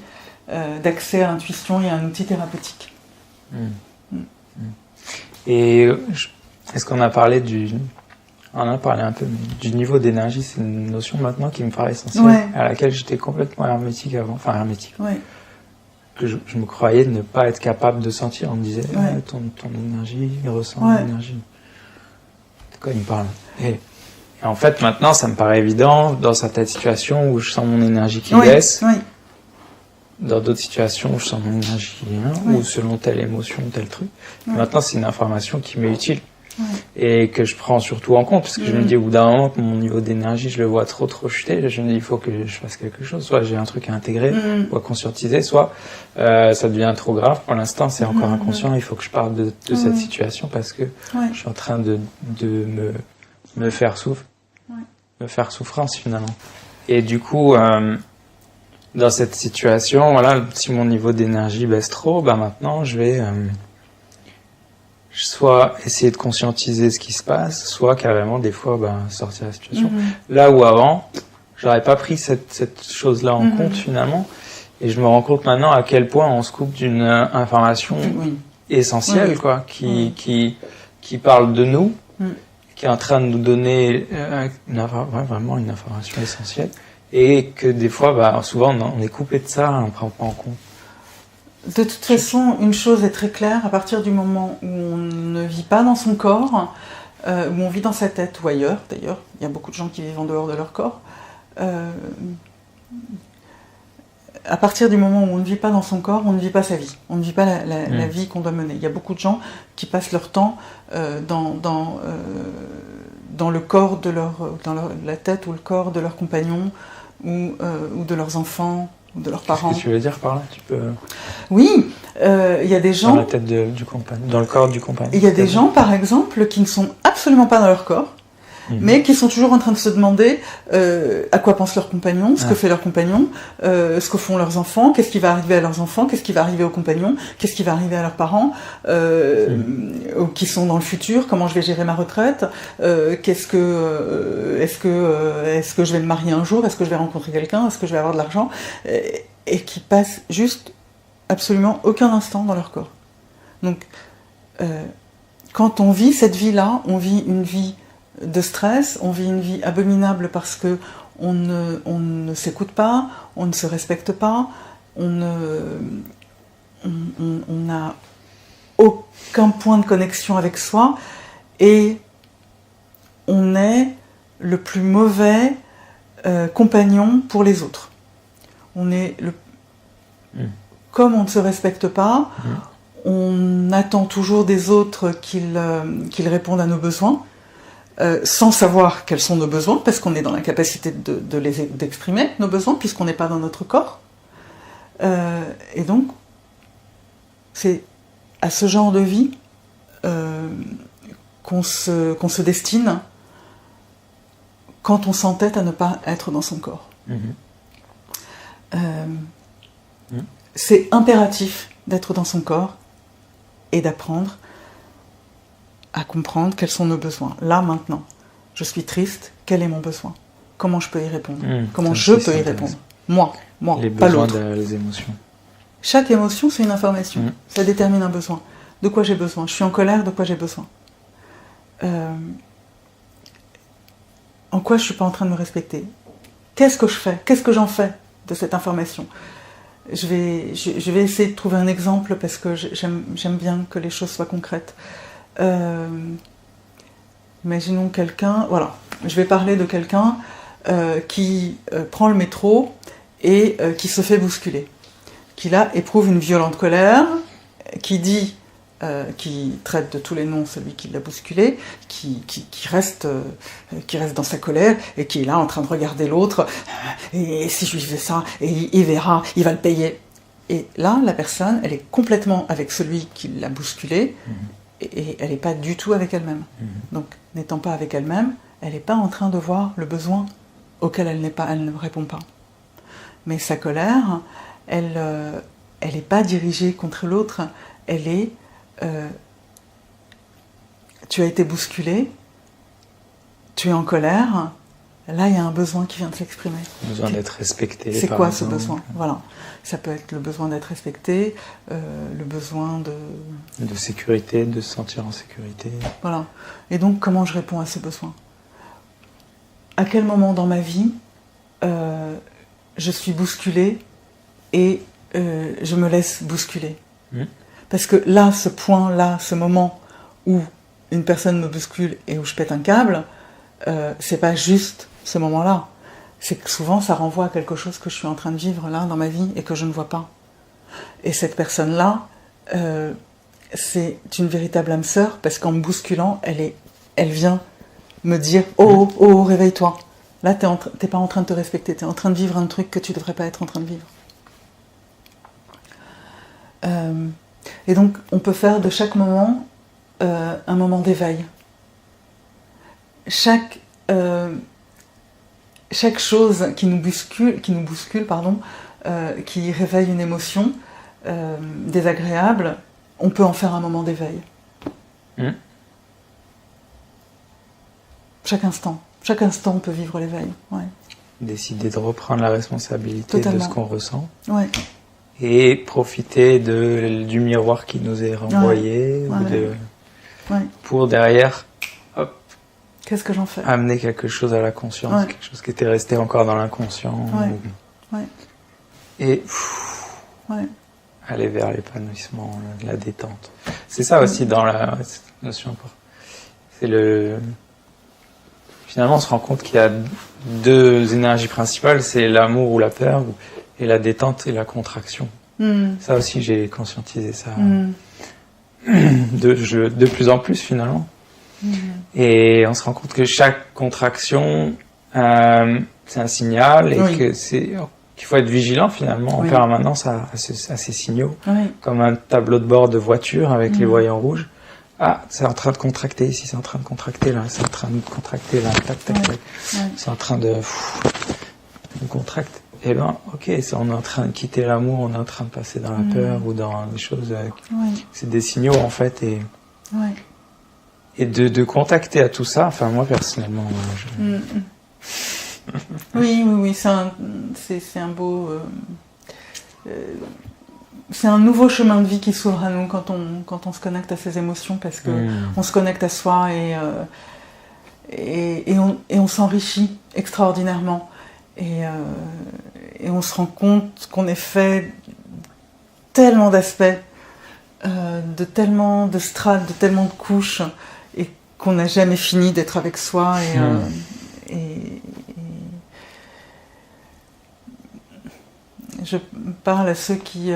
Speaker 2: d'accès à l'intuition et un outil thérapeutique.
Speaker 1: Et est-ce qu'on a parlé on a parlé un peu du niveau d'énergie? C'est une notion maintenant qui me paraît essentielle, à laquelle j'étais complètement hermétique avant, que je me croyais ne pas être capable de sentir. On me disait ton énergie, il ressent l'énergie. De quoi il me parle? Et en fait maintenant ça me paraît évident dans certaines situations où je sens mon énergie qui baisse, dans d'autres situations où je sens mon énergie qui vient, ou selon telle émotion, tel truc. Maintenant c'est une information qui m'est utile. Et que je prends surtout en compte, parce que je me dis au bout d'un moment que mon niveau d'énergie, je le vois trop chuter, je me dis il faut que je fasse quelque chose, soit j'ai un truc à intégrer, ou à conscientiser, soit ça devient trop grave, pour l'instant c'est encore inconscient, il faut que je parle de cette situation, parce que je suis en train de me faire souffrance finalement. Et du coup, dans cette situation, voilà, si mon niveau d'énergie baisse trop, maintenant je vais soit essayer de conscientiser ce qui se passe, soit carrément des fois sortir de la situation. Là où avant, j'aurais pas pris cette chose-là en compte finalement, et je me rends compte maintenant à quel point on se coupe d'une information essentielle, quoi, qui parle de nous, qui est en train de nous donner vraiment une information essentielle, et que des fois, souvent on est coupé de ça, on prend pas en compte.
Speaker 2: De toute façon, une chose est très claire, à partir du moment où on ne vit pas dans son corps, où on vit dans sa tête ou ailleurs, d'ailleurs, il y a beaucoup de gens qui vivent en dehors de leur corps, à partir du moment où on ne vit pas dans son corps, on ne vit pas sa vie, on ne vit pas la vie qu'on doit mener. Il y a beaucoup de gens qui passent leur temps dans le corps de la tête ou le corps de leurs compagnons ou de leurs enfants, de leurs parents.
Speaker 1: Qu'est-ce que tu veux dire par là? Tu peux...
Speaker 2: Oui, il y a des gens...
Speaker 1: Dans la tête du compagnon, dans le corps du compagnon.
Speaker 2: Il y a des gens, par exemple, qui ne sont absolument pas dans leur corps, mais qui sont toujours en train de se demander à quoi pense leur compagnon, ce que fait leur compagnon, ce que font leurs enfants, qu'est-ce qui va arriver à leurs enfants, qu'est-ce qui va arriver aux compagnons, qu'est-ce qui va arriver à leurs parents, qui sont dans le futur, comment je vais gérer ma retraite, est-ce que je vais me marier un jour, est-ce que je vais rencontrer quelqu'un, est-ce que je vais avoir de l'argent, et qui passent juste absolument aucun instant dans leur corps. Donc, quand on vit cette vie-là, on vit une vie de stress, on vit une vie abominable parce que on ne s'écoute pas, on ne se respecte pas, on n'a aucun point de connexion avec soi, et on est le plus mauvais compagnon pour les autres. Comme on ne se respecte pas, on attend toujours des autres qu'ils répondent à nos besoins, sans savoir quels sont nos besoins, parce qu'on est dans l'incapacité d'exprimer nos besoins, puisqu'on n'est pas dans notre corps. Et donc, c'est à ce genre de vie qu'on se destine quand on s'entête à ne pas être dans son corps. C'est impératif d'être dans son corps et d'apprendre à comprendre quels sont nos besoins. Là, maintenant, je suis triste, quel est mon besoin? Comment je peux y répondre? Comment je peux y répondre? Moi,
Speaker 1: les
Speaker 2: pas
Speaker 1: besoins
Speaker 2: l'autre.
Speaker 1: Les émotions.
Speaker 2: Chaque émotion, c'est une information. Ça détermine un besoin. De quoi j'ai besoin? Je suis en colère, de quoi j'ai besoin? En quoi je ne suis pas en train de me respecter? Qu'est-ce que je fais? Qu'est-ce que j'en fais de cette information? Je vais essayer de trouver un exemple, parce que j'aime bien que les choses soient concrètes. Imaginons quelqu'un, voilà, je vais parler de quelqu'un qui prend le métro et qui se fait bousculer, qui là éprouve une violente colère, qui traite de tous les noms celui qui l'a bousculé, qui reste dans sa colère, et qui est là en train de regarder l'autre, et si je lui fais ça, et il verra, il va le payer. Et là, la personne, elle est complètement avec celui qui l'a bousculé, et elle n'est pas du tout avec elle-même. Donc, n'étant pas avec elle-même, elle n'est pas en train de voir le besoin auquel elle ne répond pas. Mais sa colère, elle n'est pas dirigée contre l'autre, elle est tu as été bousculé, tu es en colère, là il y a un besoin qui vient de s'exprimer.
Speaker 1: Besoin d'être respecté.
Speaker 2: C'est quoi ce besoin? Voilà. Ça peut être le besoin d'être respecté, le besoin
Speaker 1: de sécurité, de se sentir en sécurité.
Speaker 2: Voilà. Et donc, comment je réponds à ce besoin? À quel moment dans ma vie je suis bousculée et je me laisse bousculer? Parce que là, ce point-là, ce moment où une personne me bouscule et où je pète un câble, c'est pas juste ce moment-là. C'est que souvent, ça renvoie à quelque chose que je suis en train de vivre là, dans ma vie, et que je ne vois pas. Et cette personne-là, c'est une véritable âme sœur, parce qu'en me bousculant, elle vient me dire « Oh, réveille-toi !» Là, t'es pas en train de te respecter, t'es en train de vivre un truc que tu devrais pas être en train de vivre. Et donc, on peut faire de chaque moment un moment d'éveil. Chaque chose qui nous bouscule, qui réveille une émotion désagréable, on peut en faire un moment d'éveil. Chaque instant, on peut vivre l'éveil. Ouais.
Speaker 1: Décider de reprendre la responsabilité de ce qu'on ressent.
Speaker 2: Ouais.
Speaker 1: Et profiter du miroir qui nous est renvoyé pour derrière
Speaker 2: qu'est-ce que j'en fais,
Speaker 1: amener quelque chose à la conscience, quelque chose qui était resté encore dans l'inconscient et aller vers l'épanouissement, la détente. C'est ça aussi dans la notion. C'est finalement on se rend compte qu'il y a deux énergies principales, c'est l'amour ou la peur, et la détente et la contraction. Ça aussi, j'ai conscientisé ça de plus en plus finalement. Et on se rend compte que chaque contraction, c'est un signal et qu'il faut être vigilant finalement en permanence à ces signaux. Comme un tableau de bord de voiture avec les voyants rouges. Ah, c'est en train de contracter ici, c'est en train de contracter là, c'est en train de contracter là, tac, tac, tac. C'est en train de contracter. Eh ben, ok, on est en train de quitter l'amour, on est en train de passer dans la peur ou dans des choses. C'est des signaux en fait et de contacter à tout ça. Enfin, moi personnellement,
Speaker 2: oui, c'est un beau. C'est un nouveau chemin de vie qui s'ouvre à nous quand on se connecte à ces émotions, parce que on se connecte à soi et on s'enrichit extraordinairement. Et on se rend compte qu'on est fait tellement d'aspects, de tellement de strates, de tellement de couches, et qu'on n'a jamais fini d'être avec soi. Je parle à ceux qui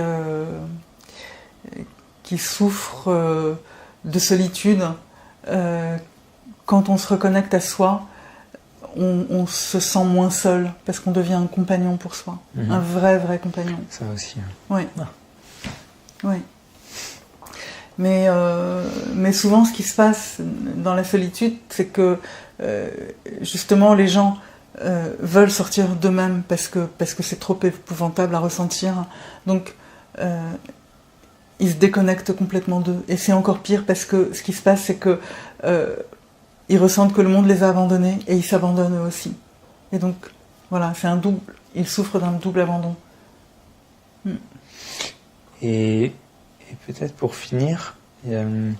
Speaker 2: souffrent de solitude. Quand on se reconnecte à soi, on se sent moins seul, parce qu'on devient un compagnon pour soi. Un vrai compagnon.
Speaker 1: Ça aussi.
Speaker 2: Oui. Oui. Mais souvent, ce qui se passe dans la solitude, c'est que justement les gens veulent sortir d'eux-mêmes parce que c'est trop épouvantable à ressentir. Donc ils se déconnectent complètement d'eux. Et c'est encore pire, parce que ce qui se passe, c'est que ils ressentent que le monde les a abandonnés et ils s'abandonnent eux aussi. Et donc voilà, c'est un double. Ils souffrent d'un double abandon.
Speaker 1: Et peut-être pour finir, il y a une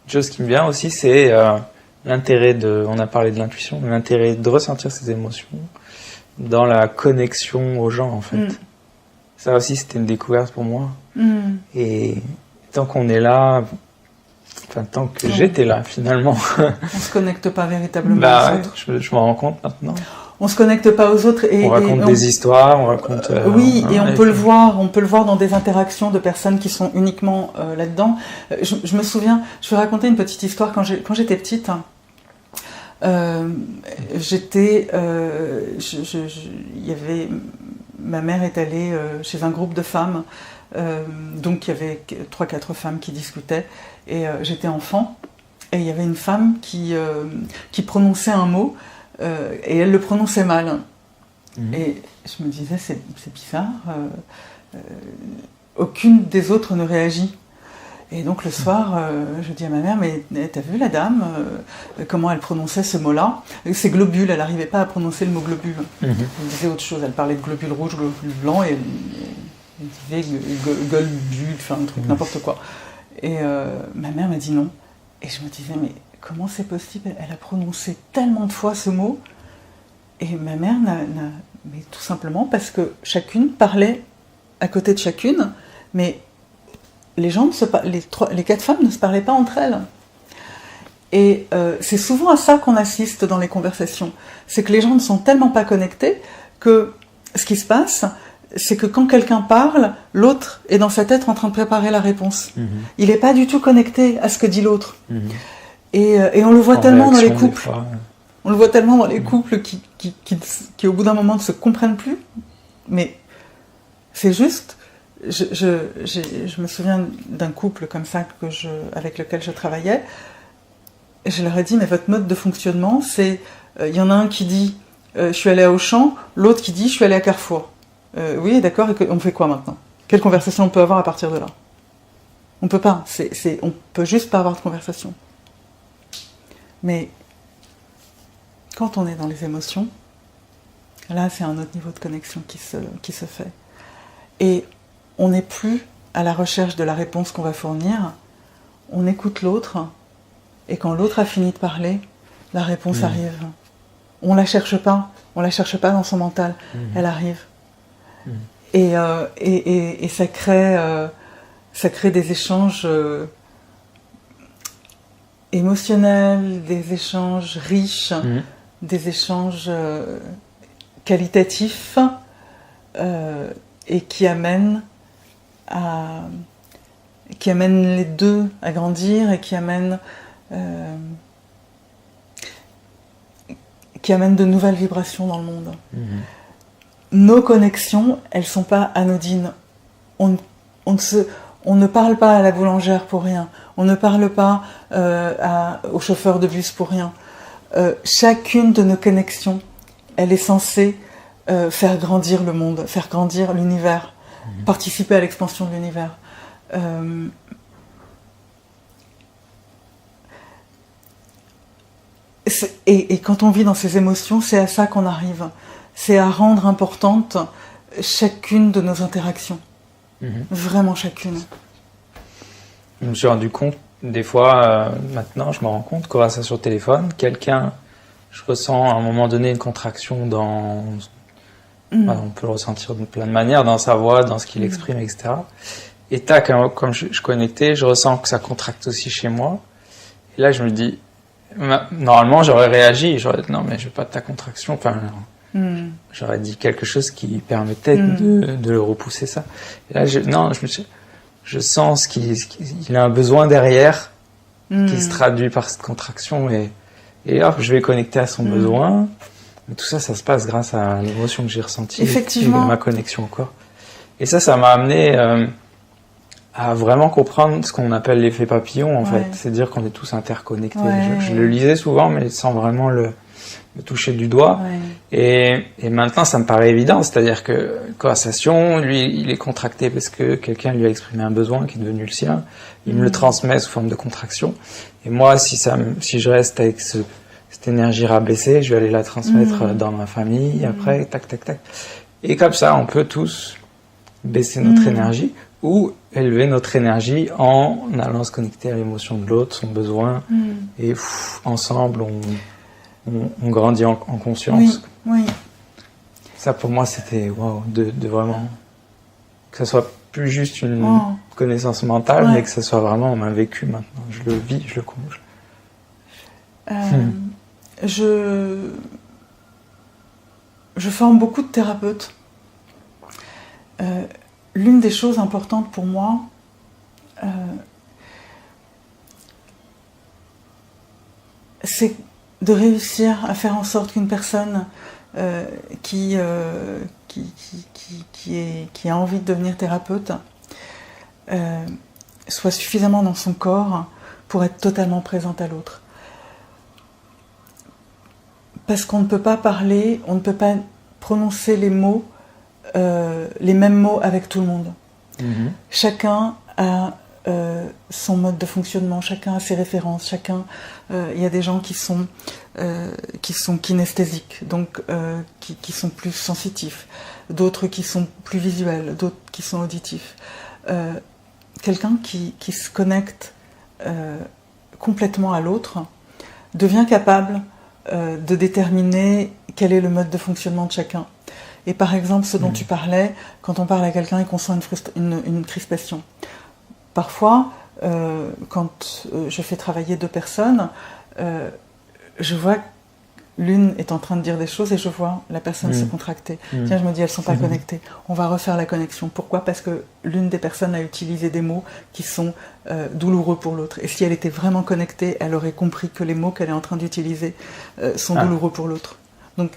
Speaker 1: chose qui me vient aussi, c'est l'intérêt on a parlé de l'intuition, l'intérêt de ressentir ces émotions dans la connexion aux gens en fait. Ça aussi c'était une découverte pour moi. Et tant qu'on est là, tant que j'étais là finalement.
Speaker 2: On se connecte pas véritablement aux autres.
Speaker 1: Je m'en rends compte maintenant.
Speaker 2: On se connecte pas aux autres
Speaker 1: on raconte des histoires, on raconte.
Speaker 2: On peut le voir dans des interactions de personnes qui sont uniquement là-dedans. Je me souviens, je vais raconter une petite histoire. Quand j'étais petite, ma mère est allée chez un groupe de femmes, donc il y avait 3-4 femmes qui discutaient, et j'étais enfant, et il y avait une femme qui prononçait un mot, et elle le prononçait mal. Et je me disais, c'est bizarre, aucune des autres ne réagit. Et donc le soir, je dis à ma mère, mais t'as vu la dame, comment elle prononçait ce mot-là? C'est globule, elle n'arrivait pas à prononcer le mot globule. Elle disait autre chose, elle parlait de globule rouge, globule blanc, et elle disait globule, enfin un truc, n'importe quoi. Et ma mère m'a dit non. Et je me disais, mais comment c'est possible? Elle a prononcé tellement de fois ce mot. Et ma mère mais tout simplement parce que chacune parlait à côté de chacune, mais les 4 femmes ne se parlaient pas entre elles. Et c'est souvent à ça qu'on assiste dans les conversations. C'est que les gens ne sont tellement pas connectés que ce qui se passe, c'est que quand quelqu'un parle, l'autre est dans sa tête en train de préparer la réponse. Il n'est pas du tout connecté à ce que dit l'autre. Et on le voit tellement dans les couples. On le voit tellement dans les couples qui au bout d'un moment ne se comprennent plus. Mais c'est juste... Je me souviens d'un couple comme ça avec lequel je travaillais. Et je leur ai dit, mais votre mode de fonctionnement, c'est... Il y en a un qui dit je suis allé à Auchan, l'autre qui dit je suis allé à Carrefour. Oui, d'accord, et on fait quoi maintenant? Quelle conversation on peut avoir à partir de là? On peut pas. On peut juste pas avoir de conversation. Mais quand on est dans les émotions, là, c'est un autre niveau de connexion qui se fait. Et on n'est plus à la recherche de la réponse qu'on va fournir. On écoute l'autre, et quand l'autre a fini de parler, la réponse arrive. On la cherche pas dans son mental, elle arrive. Et ça crée des échanges émotionnels, des échanges riches, des échanges qualitatifs, et qui amènent les deux à grandir, et qui amènent de nouvelles vibrations dans le monde. Nos connexions, elles sont pas anodines. On ne parle pas à la boulangère pour rien. On ne parle pas au chauffeur de bus pour rien. Chacune de nos connexions, elle est censée faire grandir le monde, faire grandir l'univers, participer à l'expansion de l'univers. Et quand on vit dans ces émotions, c'est à ça qu'on arrive. C'est à rendre importante chacune de nos interactions. Vraiment chacune.
Speaker 1: Je me suis rendu compte, des fois, maintenant, je me rends compte, conversation au téléphone, je ressens à un moment donné une contraction dans... on peut le ressentir de plein de manières, dans sa voix, dans ce qu'il exprime, etc. Et tac, comme je connectais, je ressens que ça contracte aussi chez moi. Et là, je me dis, normalement, j'aurais réagi, j'aurais dit, non, mais je veux pas de ta contraction, enfin... J'aurais dit quelque chose qui permettait de le repousser, ça. Et là, je sens qu'il a un besoin derrière qui se traduit par cette contraction, et hop, je vais connecter à son besoin. Mais tout ça, ça se passe grâce à l'émotion que j'ai ressentie.
Speaker 2: Effectivement.
Speaker 1: Et ma connexion au corps. Et ça m'a amené à vraiment comprendre ce qu'on appelle l'effet papillon, en fait. C'est dire qu'on est tous interconnectés. Je le lisais souvent, mais sans vraiment le toucher du doigt. Et maintenant, ça me paraît évident. C'est-à-dire que conversation, lui, il est contracté parce que quelqu'un lui a exprimé un besoin qui est devenu le sien. Il me le transmet sous forme de contraction. Et moi, si je reste avec cette énergie rabaissée, je vais aller la transmettre dans ma famille, après, tac, tac, tac. Et comme ça, on peut tous baisser notre énergie ou élever notre énergie en allant se connecter à l'émotion de l'autre, son besoin. Et ensemble, on grandit en conscience.
Speaker 2: Oui.
Speaker 1: Ça, pour moi, c'était de vraiment... Que ça soit plus juste une connaissance mentale, mais que ça soit vraiment un vécu maintenant. Je le vis, je le conge.
Speaker 2: Je forme beaucoup de thérapeutes. L'une des choses importantes pour moi, c'est de réussir à faire en sorte qu'une personne qui a envie de devenir thérapeute soit suffisamment dans son corps pour être totalement présente à l'autre. Parce qu'on ne peut pas parler, on ne peut pas prononcer les mêmes mots avec tout le monde. Chacun a son mode de fonctionnement, chacun a ses références, il y a des gens qui sont kinesthésiques, donc qui sont plus sensitifs, d'autres qui sont plus visuels, d'autres qui sont auditifs. Quelqu'un qui se connecte complètement à l'autre devient capable de déterminer quel est le mode de fonctionnement de chacun. Et par exemple, ce dont tu parlais, quand on parle à quelqu'un et qu'on sent une crispation. Parfois, quand je fais travailler deux personnes, je vois l'une est en train de dire des choses et je vois la personne se contracter. Tiens, je me dis, elles ne sont pas connectées. On va refaire la connexion. Pourquoi ? Parce que l'une des personnes a utilisé des mots qui sont douloureux pour l'autre. Et si elle était vraiment connectée, elle aurait compris que les mots qu'elle est en train d'utiliser sont douloureux pour l'autre. Donc,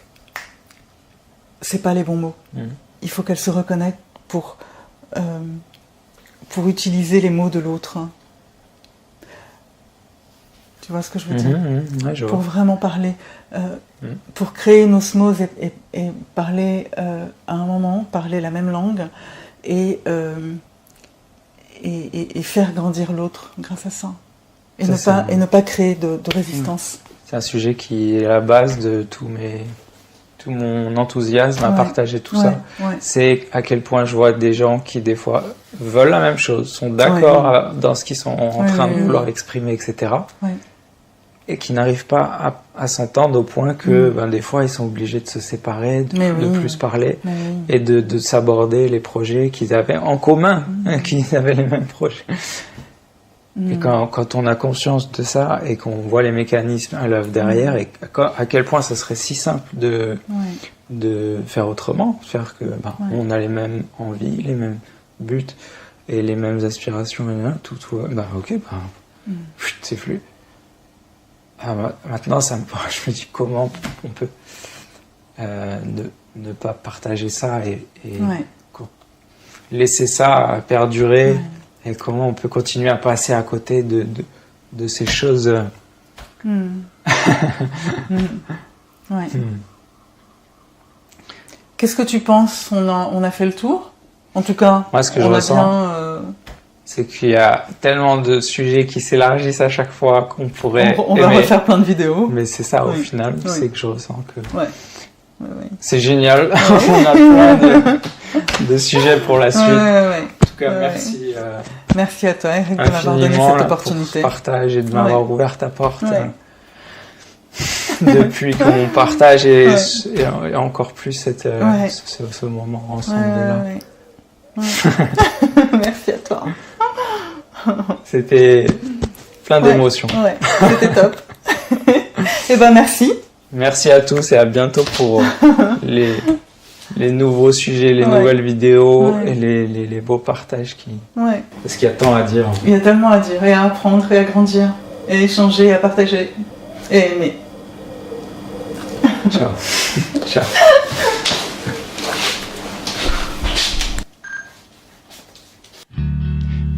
Speaker 2: c'est pas les bons mots. Il faut qu'elle se reconnecte pour utiliser les mots de l'autre. Tu vois ce que je veux dire ?
Speaker 1: Ouais, je vois.
Speaker 2: Pour vraiment parler, pour créer une osmose et parler à un moment, parler la même langue et faire grandir l'autre grâce à ça. Et ne pas créer de résistance.
Speaker 1: c'est un sujet qui est à la base de tout mon enthousiasme à partager tout ça. C'est à quel point je vois des gens qui des fois veulent la même chose, sont d'accord dans ce qu'ils sont en train de vouloir exprimer, etc. Et qui n'arrivent pas à s'entendre au point que des fois ils sont obligés de se séparer, de plus parler et de s'aborder les projets qu'ils avaient en commun, qu'ils avaient les mêmes projets. Et quand on a conscience de ça et qu'on voit les mécanismes à l'œuvre derrière et à quel point ça serait si simple de faire autrement, faire que on a les mêmes envies, les mêmes buts et les mêmes aspirations, c'est flou. Maintenant, je me dis comment on peut ne pas partager ça et laisser ça perdurer. Et comment on peut continuer à passer à côté de ces choses.
Speaker 2: Qu'est-ce que tu penses ? On a fait le tour ? En tout cas,
Speaker 1: moi, ce que je ressens, c'est qu'il y a tellement de sujets qui s'élargissent à chaque fois qu'on pourrait...
Speaker 2: On va refaire plein de vidéos.
Speaker 1: Mais c'est ça, au final, c'est que je ressens que... C'est génial. On a plein de sujets pour la suite. En tout cas, merci.
Speaker 2: Merci à toi, Eric, de m'avoir donné cette opportunité.
Speaker 1: Pour ce partage et de m'avoir ouvert ta porte. Depuis qu'on partage et encore plus ce moment ensemble.
Speaker 2: Merci à toi.
Speaker 1: C'était plein d'émotions.
Speaker 2: C'était top. Et merci.
Speaker 1: Merci à tous et à bientôt pour les nouveaux sujets, les nouvelles vidéos et les beaux partages parce qu'il y a tant à dire.
Speaker 2: Il y a tellement à dire et à apprendre et à grandir et à échanger, à partager et à aimer.
Speaker 1: Ciao. Ciao.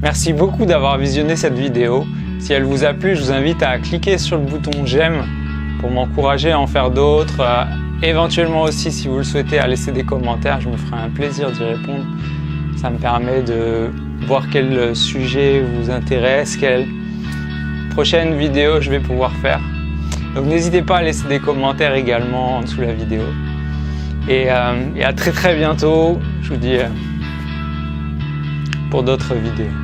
Speaker 1: Merci beaucoup d'avoir visionné cette vidéo. Si elle vous a plu, je vous invite à cliquer sur le bouton j'aime pour m'encourager à en faire d'autres. Éventuellement aussi, si vous le souhaitez, à laisser des commentaires, je me ferai un plaisir d'y répondre. Ça me permet de voir quel sujet vous intéresse, quelle prochaine vidéo je vais pouvoir faire. Donc n'hésitez pas à laisser des commentaires également en dessous de la vidéo. Et à très bientôt, je vous dis, pour d'autres vidéos.